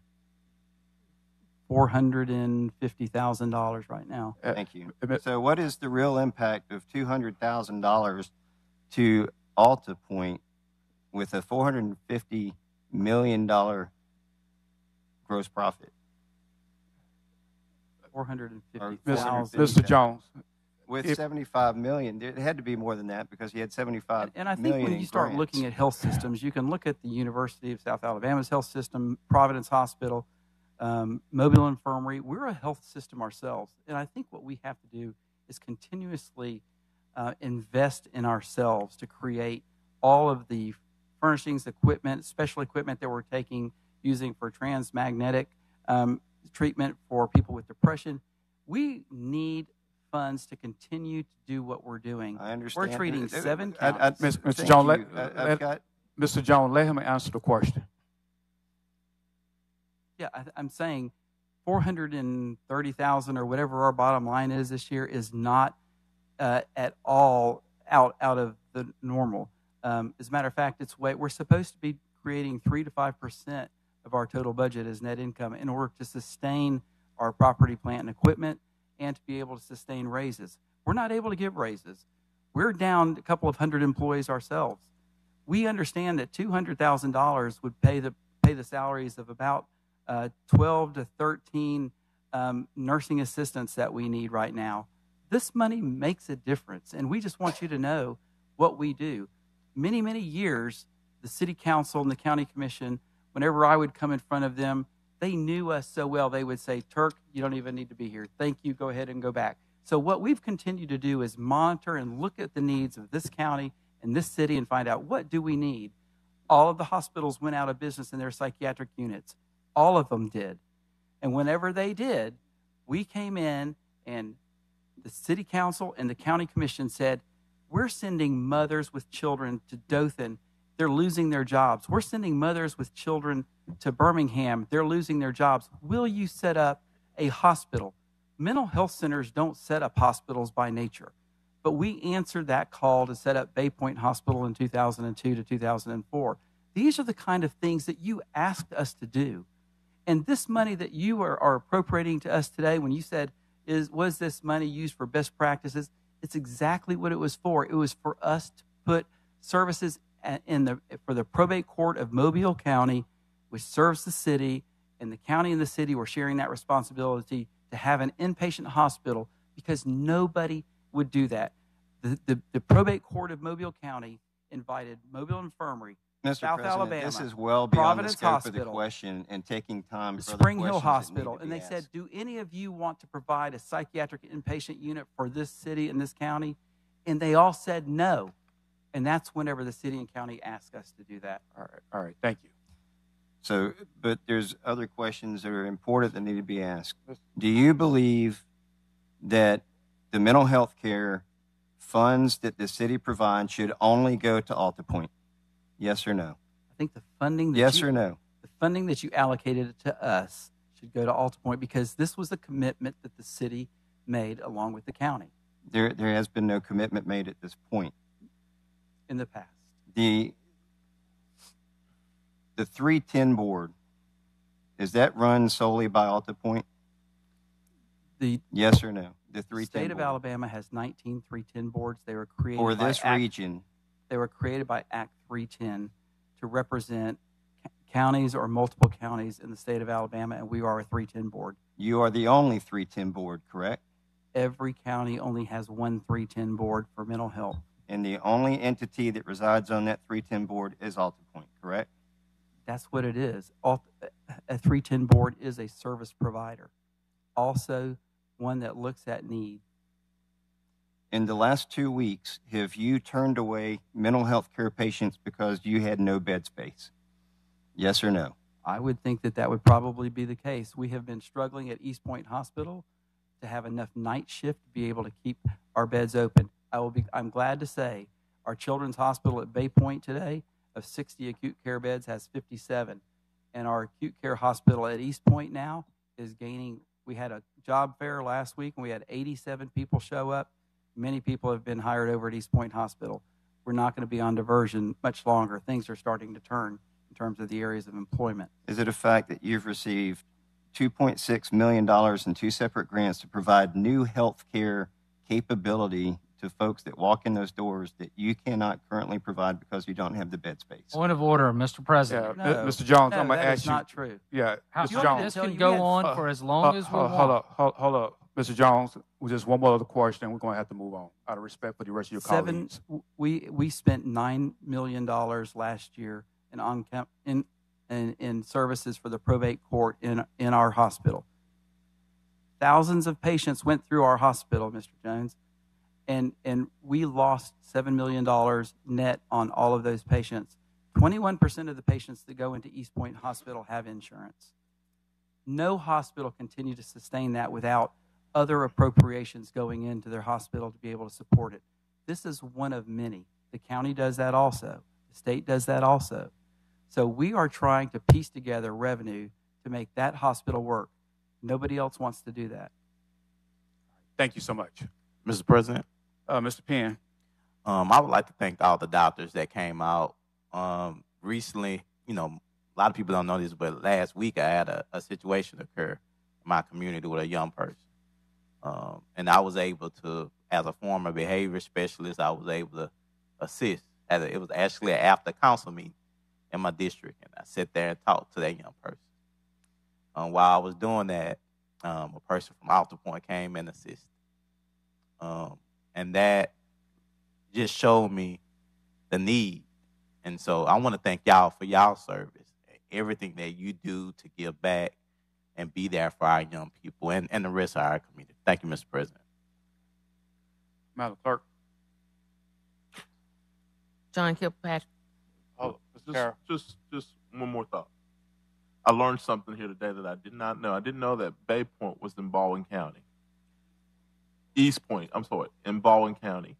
$450,000 right now. Thank you. So what is the real impact of $200,000 to Alta Point with a $450 million gross profit? $450,000. Mr. Jones. With $75 million, it had to be more than that because he had $75 And I think million when in you start grants. looking at health systems, you can look at the University of South Alabama's health system, Providence Hospital, Mobile Infirmary. We're a health system ourselves. And I think what we have to do is continuously invest in ourselves to create all of the furnishings, equipment, special equipment that we're using for transmagnetic treatment for people with depression. We need funds to continue to do what we're doing. I understand. We're treating 7 counties. Mr. Jones, Mr. Jones, let him answer the question. Yeah, I'm saying $430,000 or whatever our bottom line is this year is not at all out of the normal. As a matter of fact, we're supposed to be creating 3 to 5% of our total budget as net income in order to sustain our property, plant, and equipment, and to be able to sustain raises. We're not able to give raises. We're down a couple of hundred employees ourselves. We understand that $200,000 would pay the salaries of about 12 to 13 nursing assistants that we need right now. This money makes a difference, and we just want you to know what we do. Many, many years, the city council and the county commission, whenever I would come in front of them, they knew us so well, they would say, Turk, you don't even need to be here. Thank you, go ahead and go back. So what we've continued to do is monitor and look at the needs of this county and this city and find out, what do we need? All of the hospitals went out of business in their psychiatric units. All of them did. And whenever they did, we came in and the city council and the county commission said, we're sending mothers with children to Dothan. They're losing their jobs. We're sending mothers with children to Birmingham. They're losing their jobs. Will you set up a hospital? Mental health centers don't set up hospitals by nature, but we answered that call to set up Bay Point Hospital in 2002 to 2004. These are the kind of things that you asked us to do. And this money that you are appropriating to us today, when you said, was this money used for best practices? It's exactly what it was for. It was for us to put services for the probate court of Mobile County, which serves the city, and the county and the city were sharing that responsibility to have an inpatient hospital, because nobody would do that. The probate court of Mobile County invited Mobile Infirmary, Mr. South President, Alabama, this is well beyond Providence the scope Hospital, of the question and taking time for Spring the Hill questions that need Hospital, to and be they asked. said, do any of you want to provide a psychiatric inpatient unit for this city and this county? And they all said no. And that's whenever the city and county asked us to do that. All right, thank you. So, but there's other questions that are important that need to be asked. Do you believe that the mental health care funds that the city provides should only go to Alta Point? Yes or no? I think the funding that yes or no? The funding that you allocated to us should go to Alta Point, because this was a commitment that the city made along with the county. There has been no commitment made at this point. In the past. The 310 board, is that run solely by Alta Point? Yes or no? The 310 The state of board. Alabama has 19 310 boards. They were created For by this region. They were created by Act 310 to represent counties or multiple counties in the state of Alabama, and we are a 310 board. You are the only 310 board, correct? Every county only has one 310 board for mental health. And the only entity that resides on that 310 board is Alta Point, correct? That's what it is. A 310 board is a service provider, also one that looks at need. In the last 2 weeks, have you turned away mental health care patients because you had no bed space? Yes or no? I would think that that would probably be the case. We have been struggling at East Point Hospital to have enough night shift to be able to keep our beds open. I'm glad to say our children's hospital at Bay Point today, of 60 acute care beds, has 57. And our acute care hospital at East Point now is gaining. We had a job fair last week, and we had 87 people show up. Many people have been hired over at East Point Hospital. We're not going to be on diversion much longer. Things are starting to turn in terms of the areas of employment. Is it a fact that you've received $2.6 million in 2 separate grants to provide new health care capability to folks that walk in those doors that you cannot currently provide because you don't have the bed space? Point of order, Mr. President. Yeah, Mr. Jones, I'm going to ask you. That is not true. Yeah, Mr. Jones. This can go on for as long as we want. Hold up. Mr. Jones, with just one more other question, we're going to have to move on out of respect for the rest of your colleagues. We spent $9 million last year in services for the probate court in our hospital. Thousands of patients went through our hospital, Mr. Jones, and we lost $7 million net on all of those patients. 21% of the patients that go into East Point Hospital have insurance. No hospital continue to sustain that without other appropriations going into their hospital to be able to support it. This is one of many. The county does that also. The state does that also. So we are trying to piece together revenue to make that hospital work. Nobody else wants to do that. Thank you so much. Mr. President? Mr. Penn. I would like to thank all the doctors that came out. Recently, a lot of people don't know this, but last week I had a situation occur in my community with a young person. And I was able to, as a former behavior specialist, I was able to assist. It was actually an after council meeting in my district, and I sat there and talked to that young person. While I was doing that, a person from Alta Point came and assisted. And that just showed me the need. And so I want to thank y'all for y'all service, everything that you do to give back and be there for our young people and the rest of our community. Thank you, Mr. President. Madam Clerk. John Kilpatrick. Just one more thought. I learned something here today that I did not know. I didn't know that Bay Point was in Baldwin County. East Point, in Baldwin County.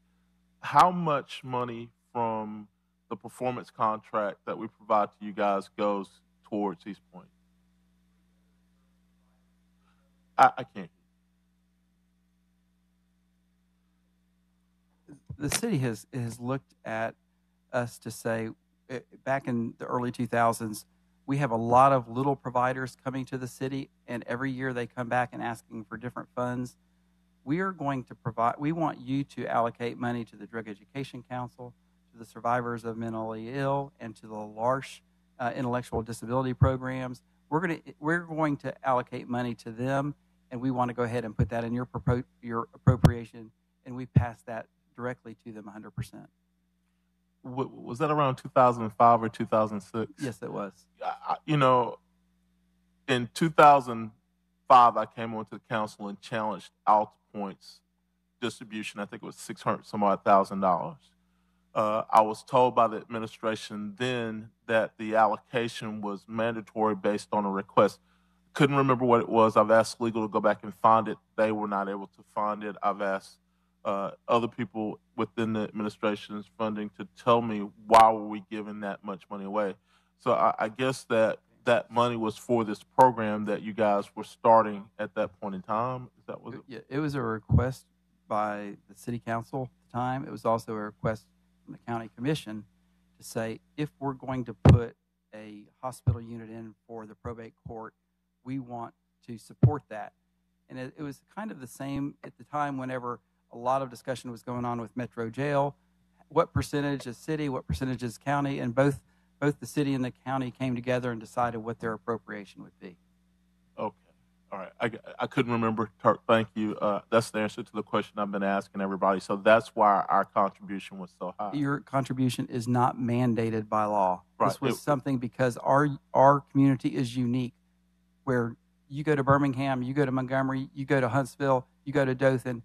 How much money from the performance contract that we provide to you guys goes towards East Point? I can't. The city has looked at us to say, back in the early 2000s, we have a lot of little providers coming to the city, and every year they come back and asking for different funds. We are going to provide, we want you to allocate money to the Drug Education Council, to the survivors of mentally ill, and to the LARSH intellectual disability programs. We're going to allocate money to them, and we want to go ahead and put that in your appropriation, and we pass that directly to them 100%. Was that around 2005 or 2006? Yes, it was. In 2005, I came onto the council and challenged Alta Point's distribution. I think it was $600,000. I was told by the administration then that the allocation was mandatory based on a request. Couldn't remember what it was. I've asked legal to go back and find it. They were not able to find it. I've asked other people within the administration's funding to tell me why were we giving that much money away. So I guess that money was for this program that you guys were starting at that point in time. Is that what it was a request by the city council at the time. It was also a request from the county commission to say, if we're going to put a hospital unit in for the probate court, we want to support that. And it was kind of the same at the time whenever a lot of discussion was going on with Metro Jail. What percentage is city, what percentage is county, and both the city and the county came together and decided what their appropriation would be. Okay. All right. I couldn't remember. Turk, thank you. That's the answer to the question I've been asking everybody. So that's why our contribution was so high. Your contribution is not mandated by law. Right. This was something because our community is unique, where you go to Birmingham, you go to Montgomery, you go to Huntsville, you go to Dothan.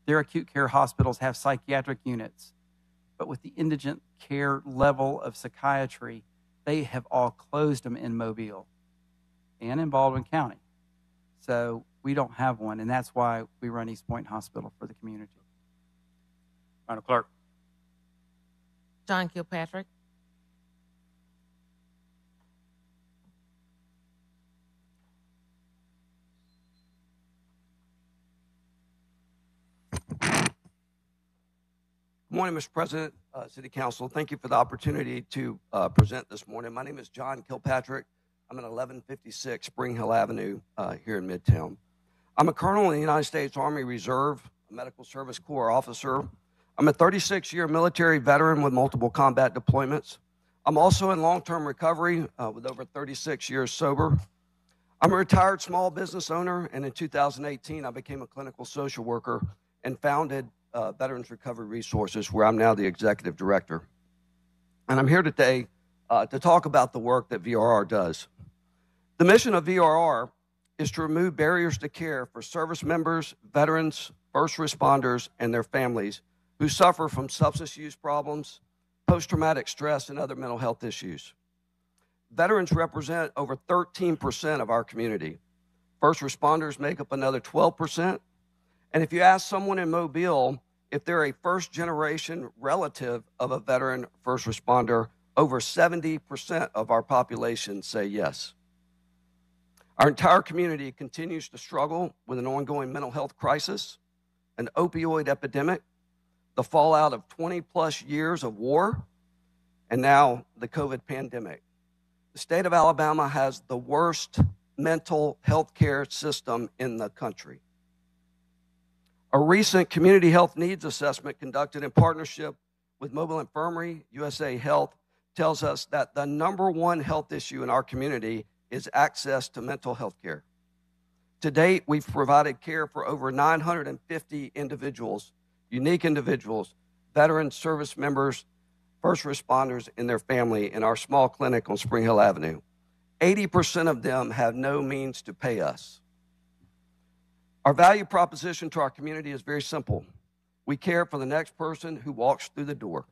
Their acute care hospitals have psychiatric units. But with the indigent care level of psychiatry, they have all closed them in Mobile and in Baldwin County. So we don't have one, and that's why we run East Point Hospital for the community. Madam Clerk. John Kilpatrick. Good morning, Mr. President, City Council. Thank you for the opportunity to present this morning. My name is John Kilpatrick. I'm at 1156 Spring Hill Avenue here in Midtown. I'm a colonel in the United States Army Reserve, a Medical Service Corps officer. I'm a 36-year military veteran with multiple combat deployments. I'm also in long-term recovery with over 36 years sober. I'm a retired small business owner, and in 2018, I became a clinical social worker and founded Veterans Recovery Resources, where I'm now the executive director. And I'm here today to talk about the work that VRR does. The mission of VRR is to remove barriers to care for service members, veterans, first responders, and their families who suffer from substance use problems, post-traumatic stress, and other mental health issues. Veterans represent over 13% of our community. First responders make up another 12%. And if you ask someone in Mobile if they're a first-generation relative of a veteran first responder, over 70% of our population say yes. Our entire community continues to struggle with an ongoing mental health crisis, an opioid epidemic, the fallout of 20-plus years of war, and now the COVID pandemic. The state of Alabama has the worst mental health care system in the country. A recent community health needs assessment conducted in partnership with Mobile Infirmary, USA Health, tells us that the #1 health issue in our community is access to mental health care. To date, we've provided care for over 950 individuals, unique individuals, veteran service members, first responders, and their family in our small clinic on Spring Hill Avenue. 80% of them have no means to pay us. Our value proposition to our community is very simple. We care for the next person who walks through the door.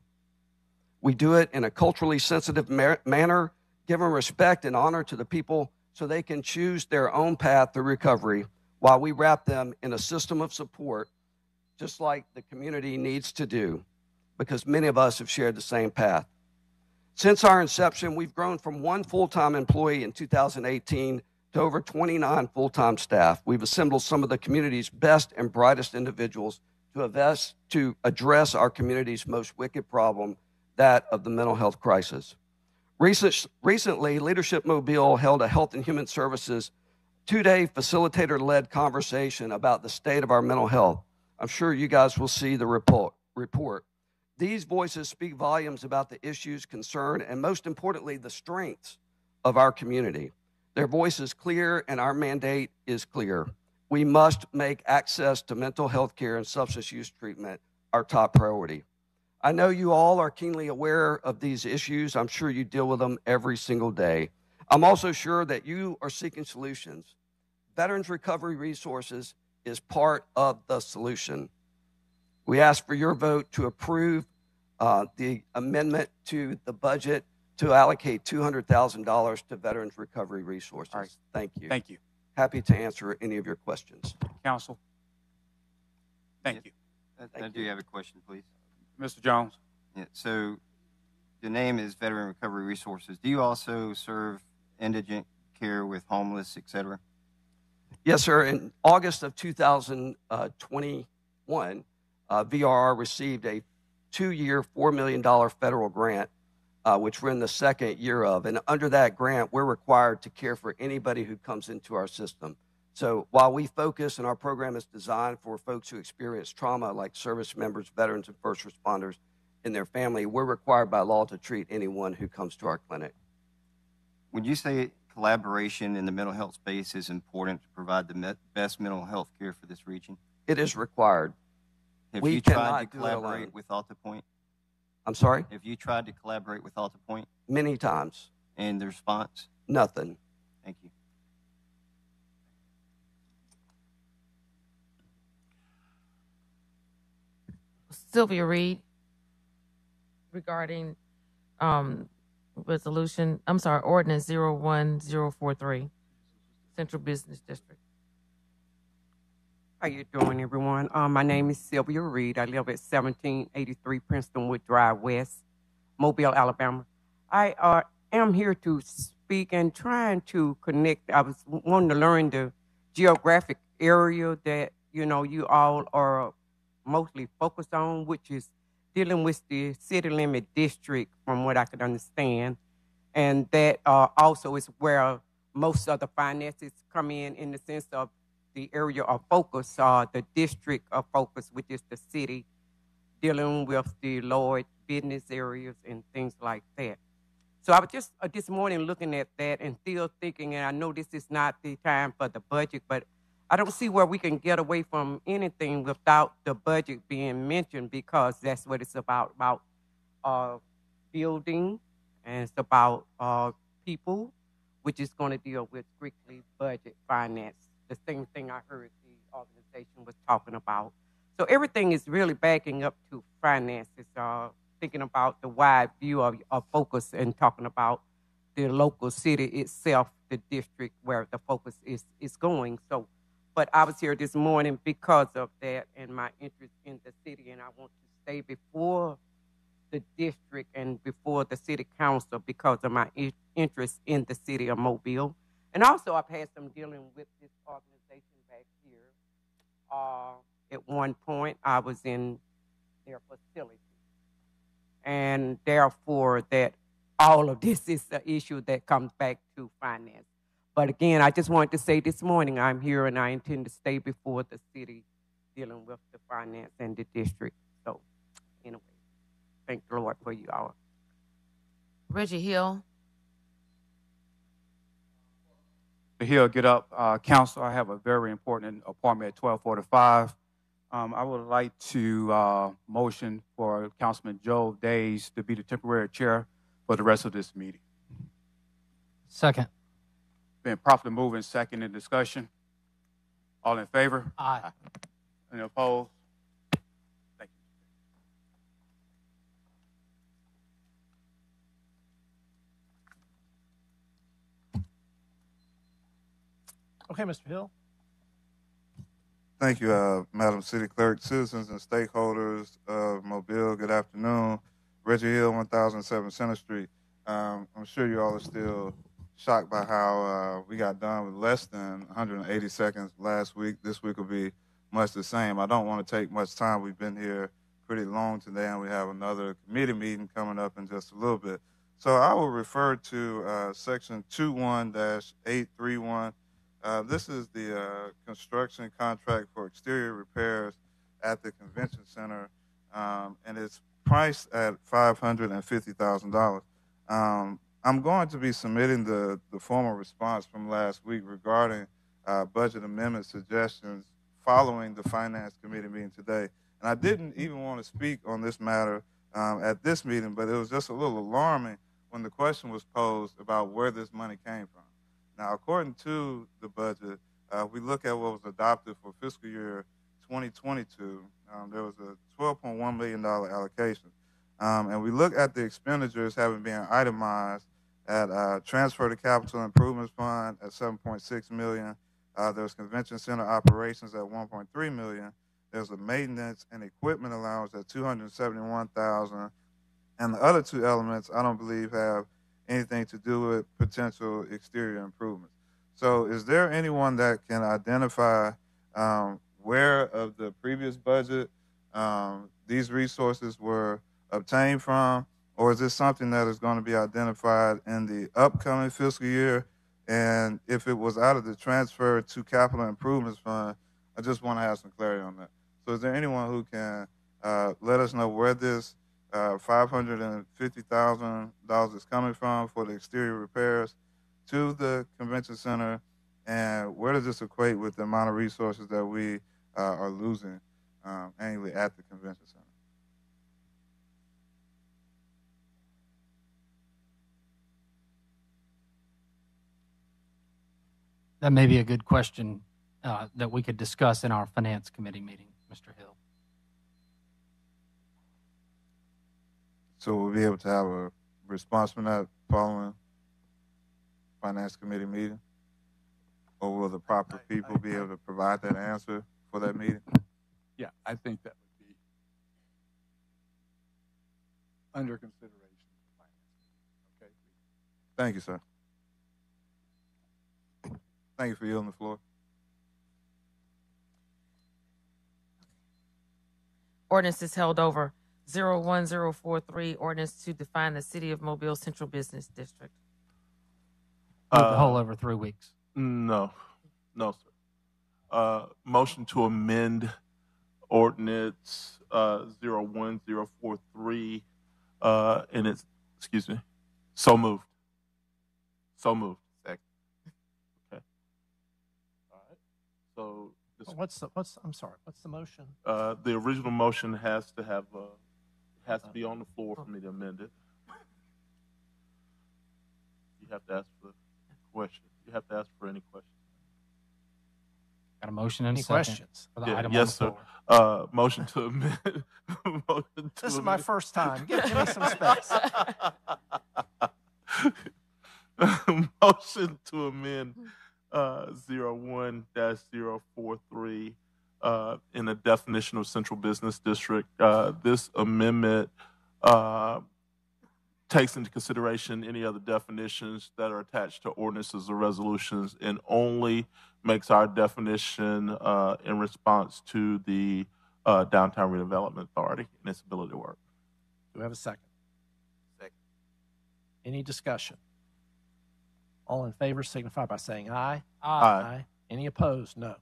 We do it in a culturally sensitive manner, giving respect and honor to the people so they can choose their own path to recovery while we wrap them in a system of support, just like the community needs to do, because many of us have shared the same path. Since our inception, we've grown from 1 full-time employee in 2018 to over 29 full-time staff. We've assembled some of the community's best and brightest individuals to address our community's most wicked problem, that of the mental health crisis. Recently, Leadership Mobile held a Health and Human Services 2-day facilitator-led conversation about the state of our mental health. I'm sure you guys will see the report. These voices speak volumes about the issues, concern, and most importantly, the strengths of our community. Their voice is clear, and our mandate is clear. We must make access to mental health care and substance use treatment our top priority. I know you all are keenly aware of these issues. I'm sure you deal with them every single day. I'm also sure that you are seeking solutions. Veterans Recovery Resources is part of the solution. We ask for your vote to approve the amendment to the budget to allocate $200,000 to Veterans Recovery Resources. All right. Thank you. Thank you. Happy to answer any of your questions. Council. Thank you. I do have a question, please. Mr. Jones. Yeah, so the name is Veteran Recovery Resources. Do you also serve indigent care with homeless, et cetera? Yes, sir. In August of 2021, VRR received a 2-year, $4 million federal grant, which we're in the second year of. And under that grant, we're required to care for anybody who comes into our system. So while we focus and our program is designed for folks who experience trauma like service members, veterans, and first responders and their family, we're required by law to treat anyone who comes to our clinic. Would you say collaboration in the mental health space is important to provide the best mental health care for this region? It is required. Have you tried to collaborate with AltaPoint? I'm sorry? Have you tried to collaborate with AltaPoint? Many times. And the response? Nothing. Thank you. Sylvia Reed, regarding Ordinance 01043, Central Business District. How you doing, everyone? My name is Sylvia Reed. I live at 1783 Princeton Wood Drive West, Mobile, Alabama. I am here to speak and trying to connect. I was wanting to learn the geographic area that, you all are mostly focused on, which is dealing with the city limit district, from what I could understand. And that also is where most of the finances come in the sense of the area of focus, the district of focus, which is the city, dealing with the large business areas and things like that. So I was just this morning looking at that and still thinking, and I know this is not the time for the budget, but I don't see where we can get away from anything without the budget being mentioned, because that's what it's about building, and it's about people, which is going to deal with strictly budget finance, the same thing I heard the organization was talking about. So everything is really backing up to finances, thinking about the wide view of focus and talking about the local city itself, the district where the focus is going. So, but I was here this morning because of that and my interest in the city, and I want to stay before the district and before the city council because of my interest in the city of Mobile. And also I've had some dealing with this organization back here. At one point I was in their facility. And therefore, that all of this is an issue that comes back to finance. But again, I just wanted to say this morning, I'm here and I intend to stay before the city dealing with the finance and the district. So anyway, thank the Lord for you all. Reggie Hill. Hill, get up. Council, I have a very important appointment at 12:45. I would like to motion for Councilman Joe Days to be the temporary chair for the rest of this meeting. Second. Been properly moved and second in discussion. All in favor? Aye. Any opposed? Thank you. Okay, Mr. Hill. Thank you, Madam City Clerk, citizens and stakeholders of Mobile. Good afternoon. Reggie Hill, 1007 Center Street. I'm sure you all are still shocked by how we got done with less than 180 seconds last week. This week will be much the same. I don't want to take much time. We've been here pretty long today, and we have another committee meeting coming up in just a little bit. So I will refer to Section 21-831. This is the construction contract for exterior repairs at the convention center, and it's priced at $550,000. I'm going to be submitting the formal response from last week regarding budget amendment suggestions following the Finance Committee meeting today. And I didn't even want to speak on this matter at this meeting, but it was just a little alarming when the question was posed about where this money came from. Now, according to the budget, we look at what was adopted for fiscal year 2022. There was a $12.1 million allocation. And we look at the expenditures having been itemized at transfer to capital improvements fund at $7.6 million. There's convention center operations at $1.3 million. There's a maintenance and equipment allowance at $271,000. And the other two elements I don't believe have anything to do with potential exterior improvements. So is there anyone that can identify where of the previous budget these resources were obtained from, or is this something that is going to be identified in the upcoming fiscal year? And if it was out of the transfer to capital improvements fund, I just want to have some clarity on that. So is there anyone who can let us know where this $550,000 is coming from for the exterior repairs to the convention center, and where does this equate with the amount of resources that we are losing annually at the convention center? That may be a good question that we could discuss in our Finance Committee meeting, Mr. Hill. So we'll be able to have a response from that following Finance Committee meeting? Or will the proper people be able to provide that answer for that meeting? Yeah, I think that would be under consideration. Okay. Thank you, sir. Thank you for yielding the floor. Ordinance is held over. 01043, ordinance to define the City of Mobile Central Business District. The whole over 3 weeks. No, sir. Motion to amend ordinance 01043, and it's, excuse me, so moved. Second. Okay. All right. So this, What's the motion? the original motion has to have has to be on the floor for me to amend it. You have to ask for questions. You have to ask for any questions. Got a motion and Any a second questions? for the Yeah, item yes, on the sir. floor. Motion to amend. This is my first time. Give me some space. Motion to amend 01-043 in the definition of central business district. This amendment takes into consideration any other definitions that are attached to ordinances or resolutions and only makes our definition in response to the Downtown Redevelopment Authority and its ability to work. Do we have a second? Second. Any discussion? All in favor signify by saying aye. Aye. Any opposed? No.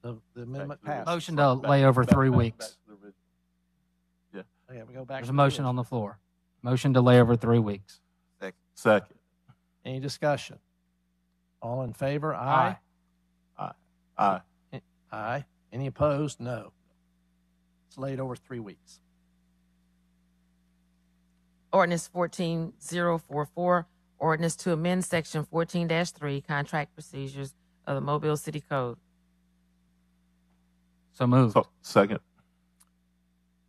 The amendment passes. Motion to lay over 3 weeks. Yeah. Okay, we go back. There's to a the motion original. on the floor. Motion to lay over 3 weeks. Second. Any discussion? All in favor? Aye. Aye. Aye. Any opposed? No. It's laid over 3 weeks. Ordinance 14044, ordinance to amend section 14-3, contract procedures of the Mobile City Code. So moved. Second.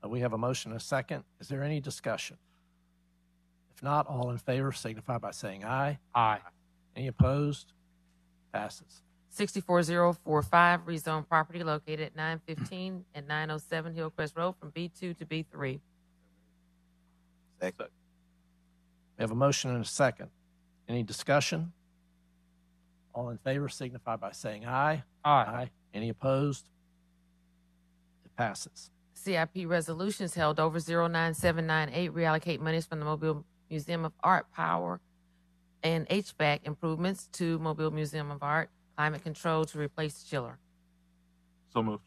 We have a motion and a second. Is there any discussion? If not, all in favor signify by saying aye. Aye. Any opposed? Passes. 64045, rezone property located at 915 and 907 Hillcrest Road from B2 to B3. Second. We have a motion and a second. Any discussion? All in favor signify by saying aye. Aye. Any opposed? It passes. CIP resolutions held over 09798, reallocate monies from the Mobile Museum of Art, power, and HVAC improvements to Mobile Museum of Art, climate control to replace chiller. So moved.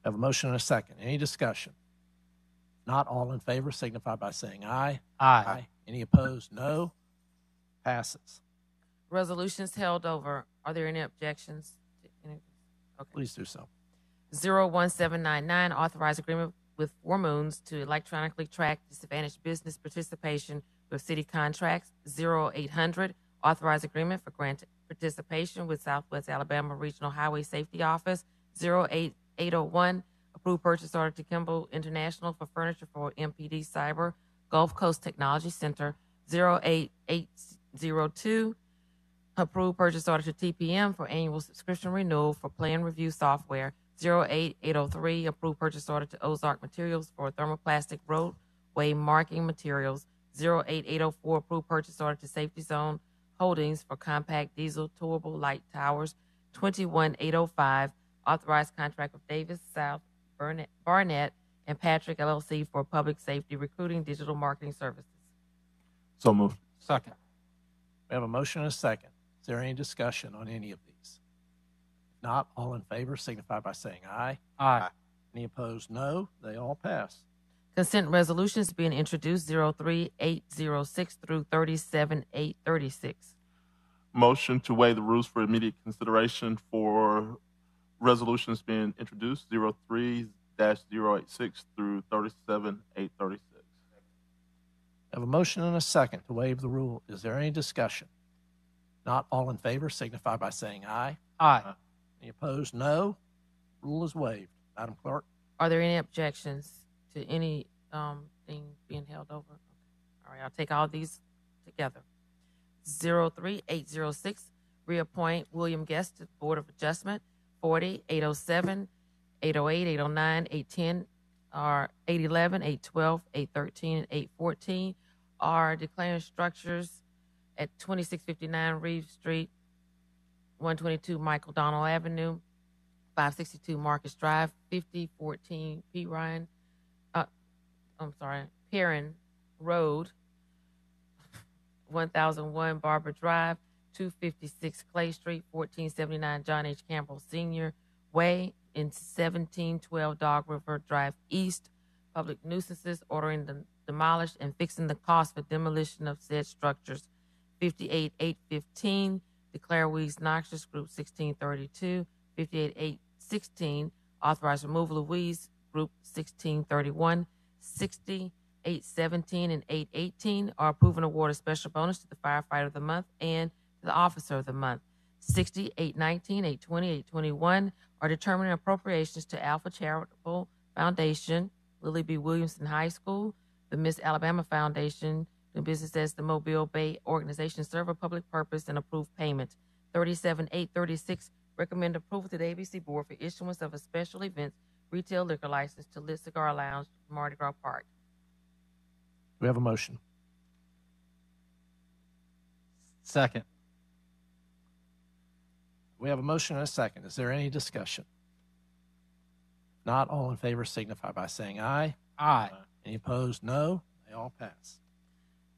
We have a motion and a second. Any discussion? Not all in favor signify by saying aye. Aye. Any opposed? No. Passes. Resolutions held over. Are there any objections to any? Okay. Please do so. 01799, authorize agreement with Four Moons to electronically track disadvantaged business participation with city contracts. 0800, authorize agreement for grant participation with Southwest Alabama Regional Highway Safety Office. 08801, approve purchase order to Kimball International for furniture for MPD Cyber Gulf Coast Technology Center. 08802, approve purchase order to TPM for annual subscription renewal for plan review software. 08803, approve purchase order to Ozark Materials for thermoplastic roadway marking materials. 08804, approve purchase order to Safety Zone Holdings for compact diesel towable light towers. 21805, authorized contract with Davis, South, Barnett, and Patrick LLC for public safety recruiting digital marketing services. So moved. Second. We have a motion and a second. Is there any discussion on any of these? If not, all in favor signify by saying aye. Aye. Any opposed? No. They all pass. Consent resolutions being introduced 03806 through 37836. Motion to waive the rules for immediate consideration for resolutions being introduced 03-086 through 37836. I have a motion and a second to waive the rule. Is there any discussion? Not all in favor signify by saying aye. Aye. Any opposed? No. Rule is waived. Madam Clerk. Are there any objections to any thing being held over? Okay. All right, I'll take all these together. 03806, reappoint William Guest to the Board of Adjustment. 40, 807, 808, 809, 810, are 811, 812, 813, and 814 are declaring structures at 2659 Reeves Street, 122 Michael Donnell Avenue, 562 Marcus Drive, 5014 Perrin Road, 1001 Barber Drive, 256 Clay Street, 1479 John H. Campbell Sr. Way, in 1712 Dog River Drive East. Public nuisances, ordering them demolished and fixing the cost for demolition of said structures. 58815, declare weeds noxious, Group 1632. 58816, authorize removal of weeds, Group 1631. 60, 817, and 818 are approving award of special bonus to the Firefighter of the Month and to the Officer of the Month. 60, 819, 820, 821 are determining appropriations to Alpha Charitable Foundation, Lily B. Williamson High School, the Miss Alabama Foundation, doing business as the Mobile Bay Organization, serve a public purpose and approve payment. 37, 836, recommend approval to the ABC Board for issuance of a special events retail liquor license to Lit Cigar Lounge, Mardi Gras Park. We have a motion. Second. We have a motion and a second. Is there any discussion? Not all in favor signify by saying aye. Aye. Any opposed? No. They all pass.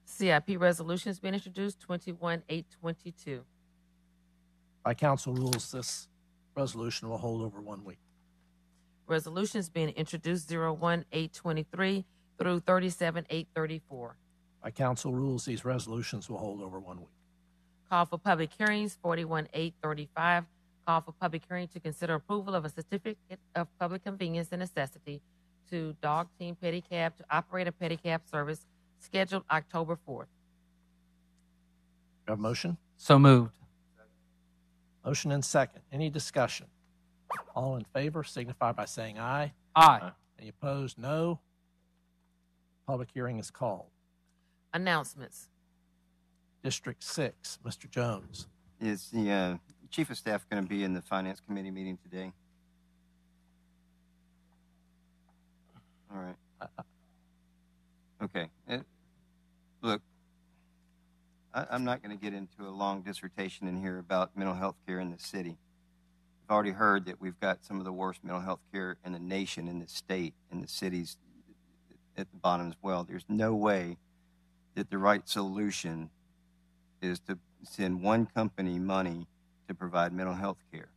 CIP resolutions being introduced, 21-822. By council rules, this resolution will hold over 1 week. Resolutions being introduced, 01-823 through 37-834. By council rules, these resolutions will hold over 1 week. Call for public hearings, 41-835. Call for public hearing to consider approval of a certificate of public convenience and necessity to Dog Team Pedicab to operate a pedicab service scheduled October 4th. You have a motion? So moved. Motion and second. Any discussion? All in favor signify by saying aye. Aye. Any opposed? No. Public hearing is called. Announcements. District 6, Mr. Jones. Is the Chief of Staff going to be in the Finance Committee meeting today? All right. Okay. Look, I'm not going to get into a long dissertation in here about mental health care in the city. I've already heard that we've got some of the worst mental health care in the nation, in the state, in the cities at the bottom as well. There's no way that the right solution is to send one company money to provide mental health care.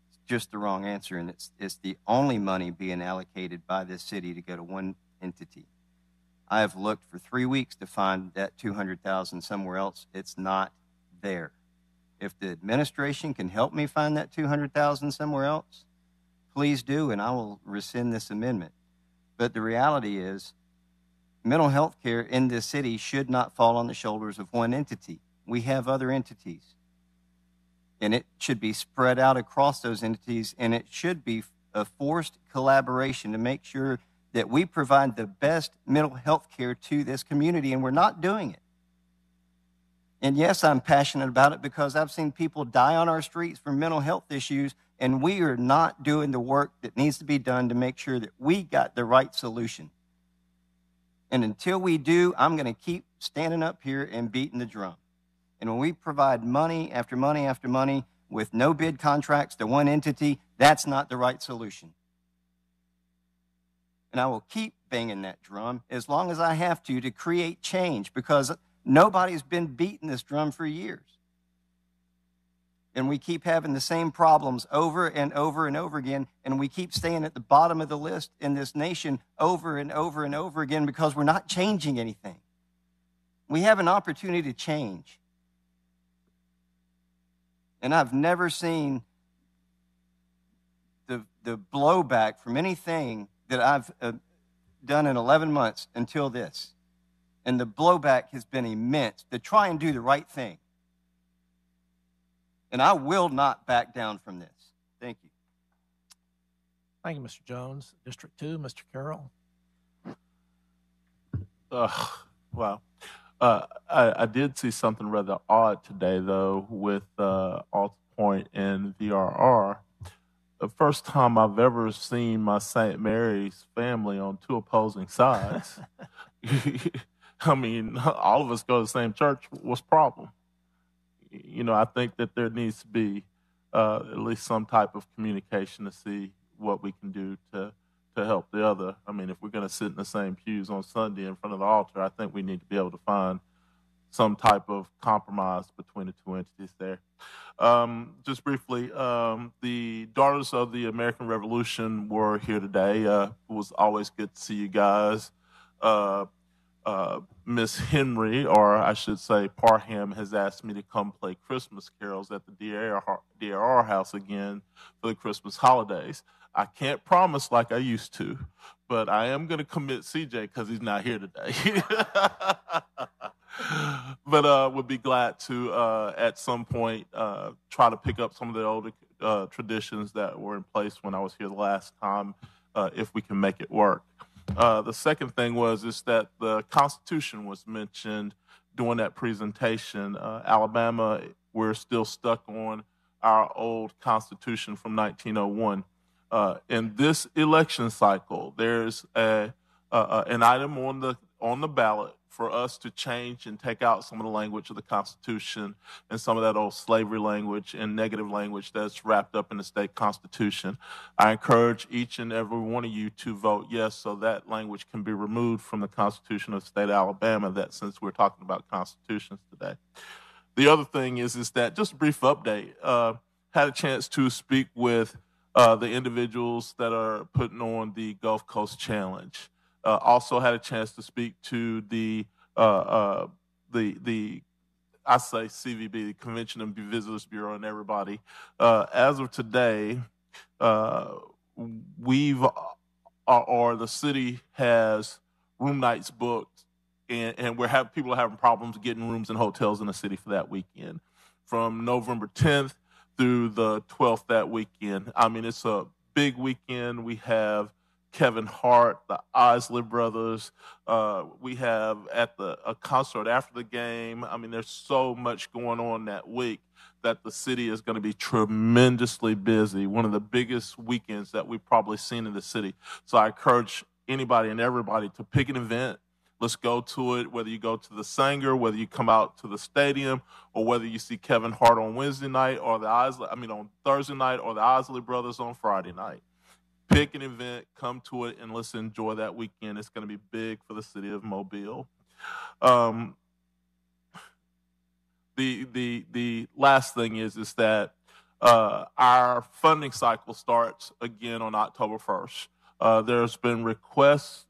It's just the wrong answer, and it's the only money being allocated by this city to go to one entity. I have looked for 3 weeks to find that $200,000 somewhere else. It's not there. If the administration can help me find that $200,000 somewhere else, please do, and I will rescind this amendment. But the reality is, mental health care in this city should not fall on the shoulders of one entity. We have other entities, and it should be spread out across those entities, and it should be a forced collaboration to make sure that we provide the best mental health care to this community, and we're not doing it. And yes, I'm passionate about it because I've seen people die on our streets from mental health issues, and we are not doing the work that needs to be done to make sure that we got the right solution. And until we do, I'm going to keep standing up here and beating the drum. And when we provide money after money after money with no bid contracts to one entity, that's not the right solution. And I will keep banging that drum as long as I have to create change, because nobody's been beating this drum for years. And we keep having the same problems over and over and over again, and we keep staying at the bottom of the list in this nation over and over and over again because we're not changing anything. We have an opportunity to change. And I've never seen the blowback from anything that I've done in 11 months until this. And the blowback has been immense to try and do the right thing. And I will not back down from this. Thank you. Thank you, Mr. Jones. District 2, Mr. Carroll. Wow. I did see something rather odd today, though, with AltaPoint and VRR. The first time I've ever seen my St. Mary's family on two opposing sides. I mean, all of us go to the same church. What's the problem? You know, I think that there needs to be at least some type of communication to see what we can do to help the other. I mean, if we're going to sit in the same pews on Sunday in front of the altar, I think we need to be able to find some type of compromise between the two entities there. Just briefly, the Daughters of the American Revolution were here today. It was always good to see you guys. Miss Henry, or I should say Parham, has asked me to come play Christmas carols at the DRR house again for the Christmas holidays. I can't promise like I used to, but I am going to commit CJ because he's not here today. But would be glad to, at some point, try to pick up some of the older traditions that were in place when I was here the last time, if we can make it work. The second thing is that the Constitution was mentioned during that presentation. Alabama, we're still stuck on our old Constitution from 1901. In this election cycle, there's an item on the ballot for us to change and take out some of the language of the Constitution and some of that old slavery language and negative language that's wrapped up in the state constitution. I encourage each and every one of you to vote yes so that language can be removed from the Constitution of the state of Alabama, that since we're talking about constitutions today. The other thing is that, just a brief update, had a chance to speak with the individuals that are putting on the Gulf Coast Challenge. Also had a chance to speak to the I say CVB, the Convention and Visitors Bureau, and everybody. As of today, the city has room nights booked, and people are having problems getting rooms in hotels in the city for that weekend, from November 10th through the 12th that weekend. I mean, it's a big weekend. We have Kevin Hart, the Isley Brothers. We have a concert after the game. I mean, there's so much going on that week that the city is going to be tremendously busy. One of the biggest weekends that we've probably seen in the city. So I encourage anybody and everybody to pick an event. Let's go to it, whether you go to the Sanger, whether you come out to the stadium, or whether you see Kevin Hart on Wednesday night or on Thursday night, or the Isley Brothers on Friday night. Pick an event, come to it, and let's enjoy that weekend. It's going to be big for the city of Mobile. The last thing is that our funding cycle starts again on October 1st. There's been requests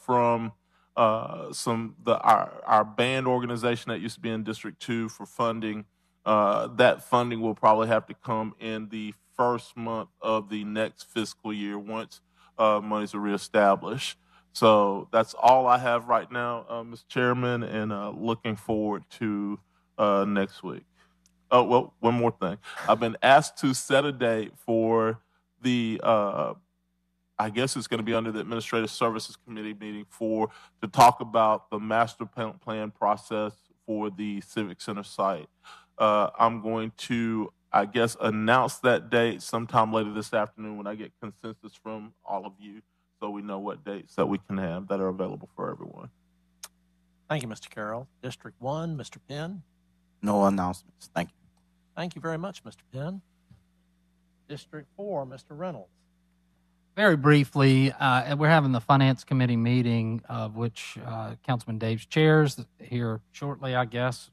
from our band organization that used to be in District 2 for funding. That funding will probably have to come in the first month of the next fiscal year once monies are reestablished. So that's all I have right now, Mr. Chairman, and looking forward to next week. Oh, well, one more thing. I've been asked to set a date for the I guess it's going to be under the Administrative Services Committee meeting to talk about the master plan process for the Civic Center site. I'm going to, I guess, announce that date sometime later this afternoon when I get consensus from all of you, so we know what dates that we can have that are available for everyone. Thank you, Mr. Carroll. District 1, Mr. Penn. No announcements. Thank you. Thank you very much, Mr. Penn. District 4, Mr. Reynolds. Very briefly, we're having the Finance Committee meeting, of which Councilman Daves chairs here shortly, I guess.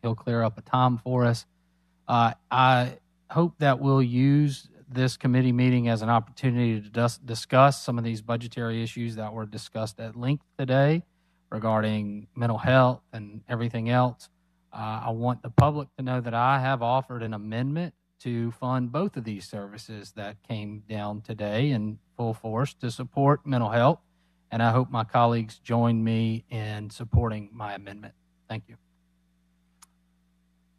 He'll clear up a time for us. I hope that we'll use this committee meeting as an opportunity to discuss some of these budgetary issues that were discussed at length today regarding mental health and everything else. I want the public to know that I have offered an amendment to fund both of these services that came down today in full force to support mental health, and I hope my colleagues join me in supporting my amendment. Thank you.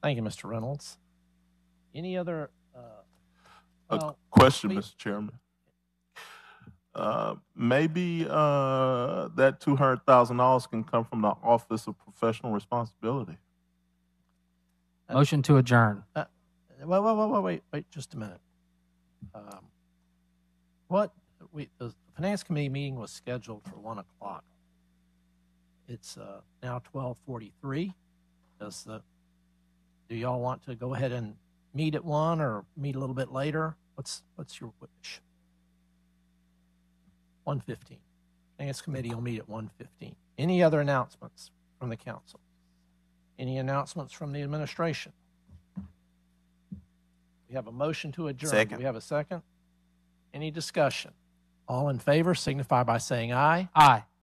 Thank you, Mr. Reynolds. Any other question, Mr. Chairman? Maybe that $200,000 can come from the Office of Professional Responsibility. Motion to adjourn. Wait, just a minute. The Finance Committee meeting was scheduled for 1 o'clock. It's now 12:43. Do y'all want to go ahead and meet at 1 or meet a little bit later? What's your wish? 1:15. Finance Committee will meet at 1:15. Any other announcements from the council? Any announcements from the administration? We have a motion to adjourn. Second. Do we have a second? Any discussion? All in favor signify by saying aye. Aye.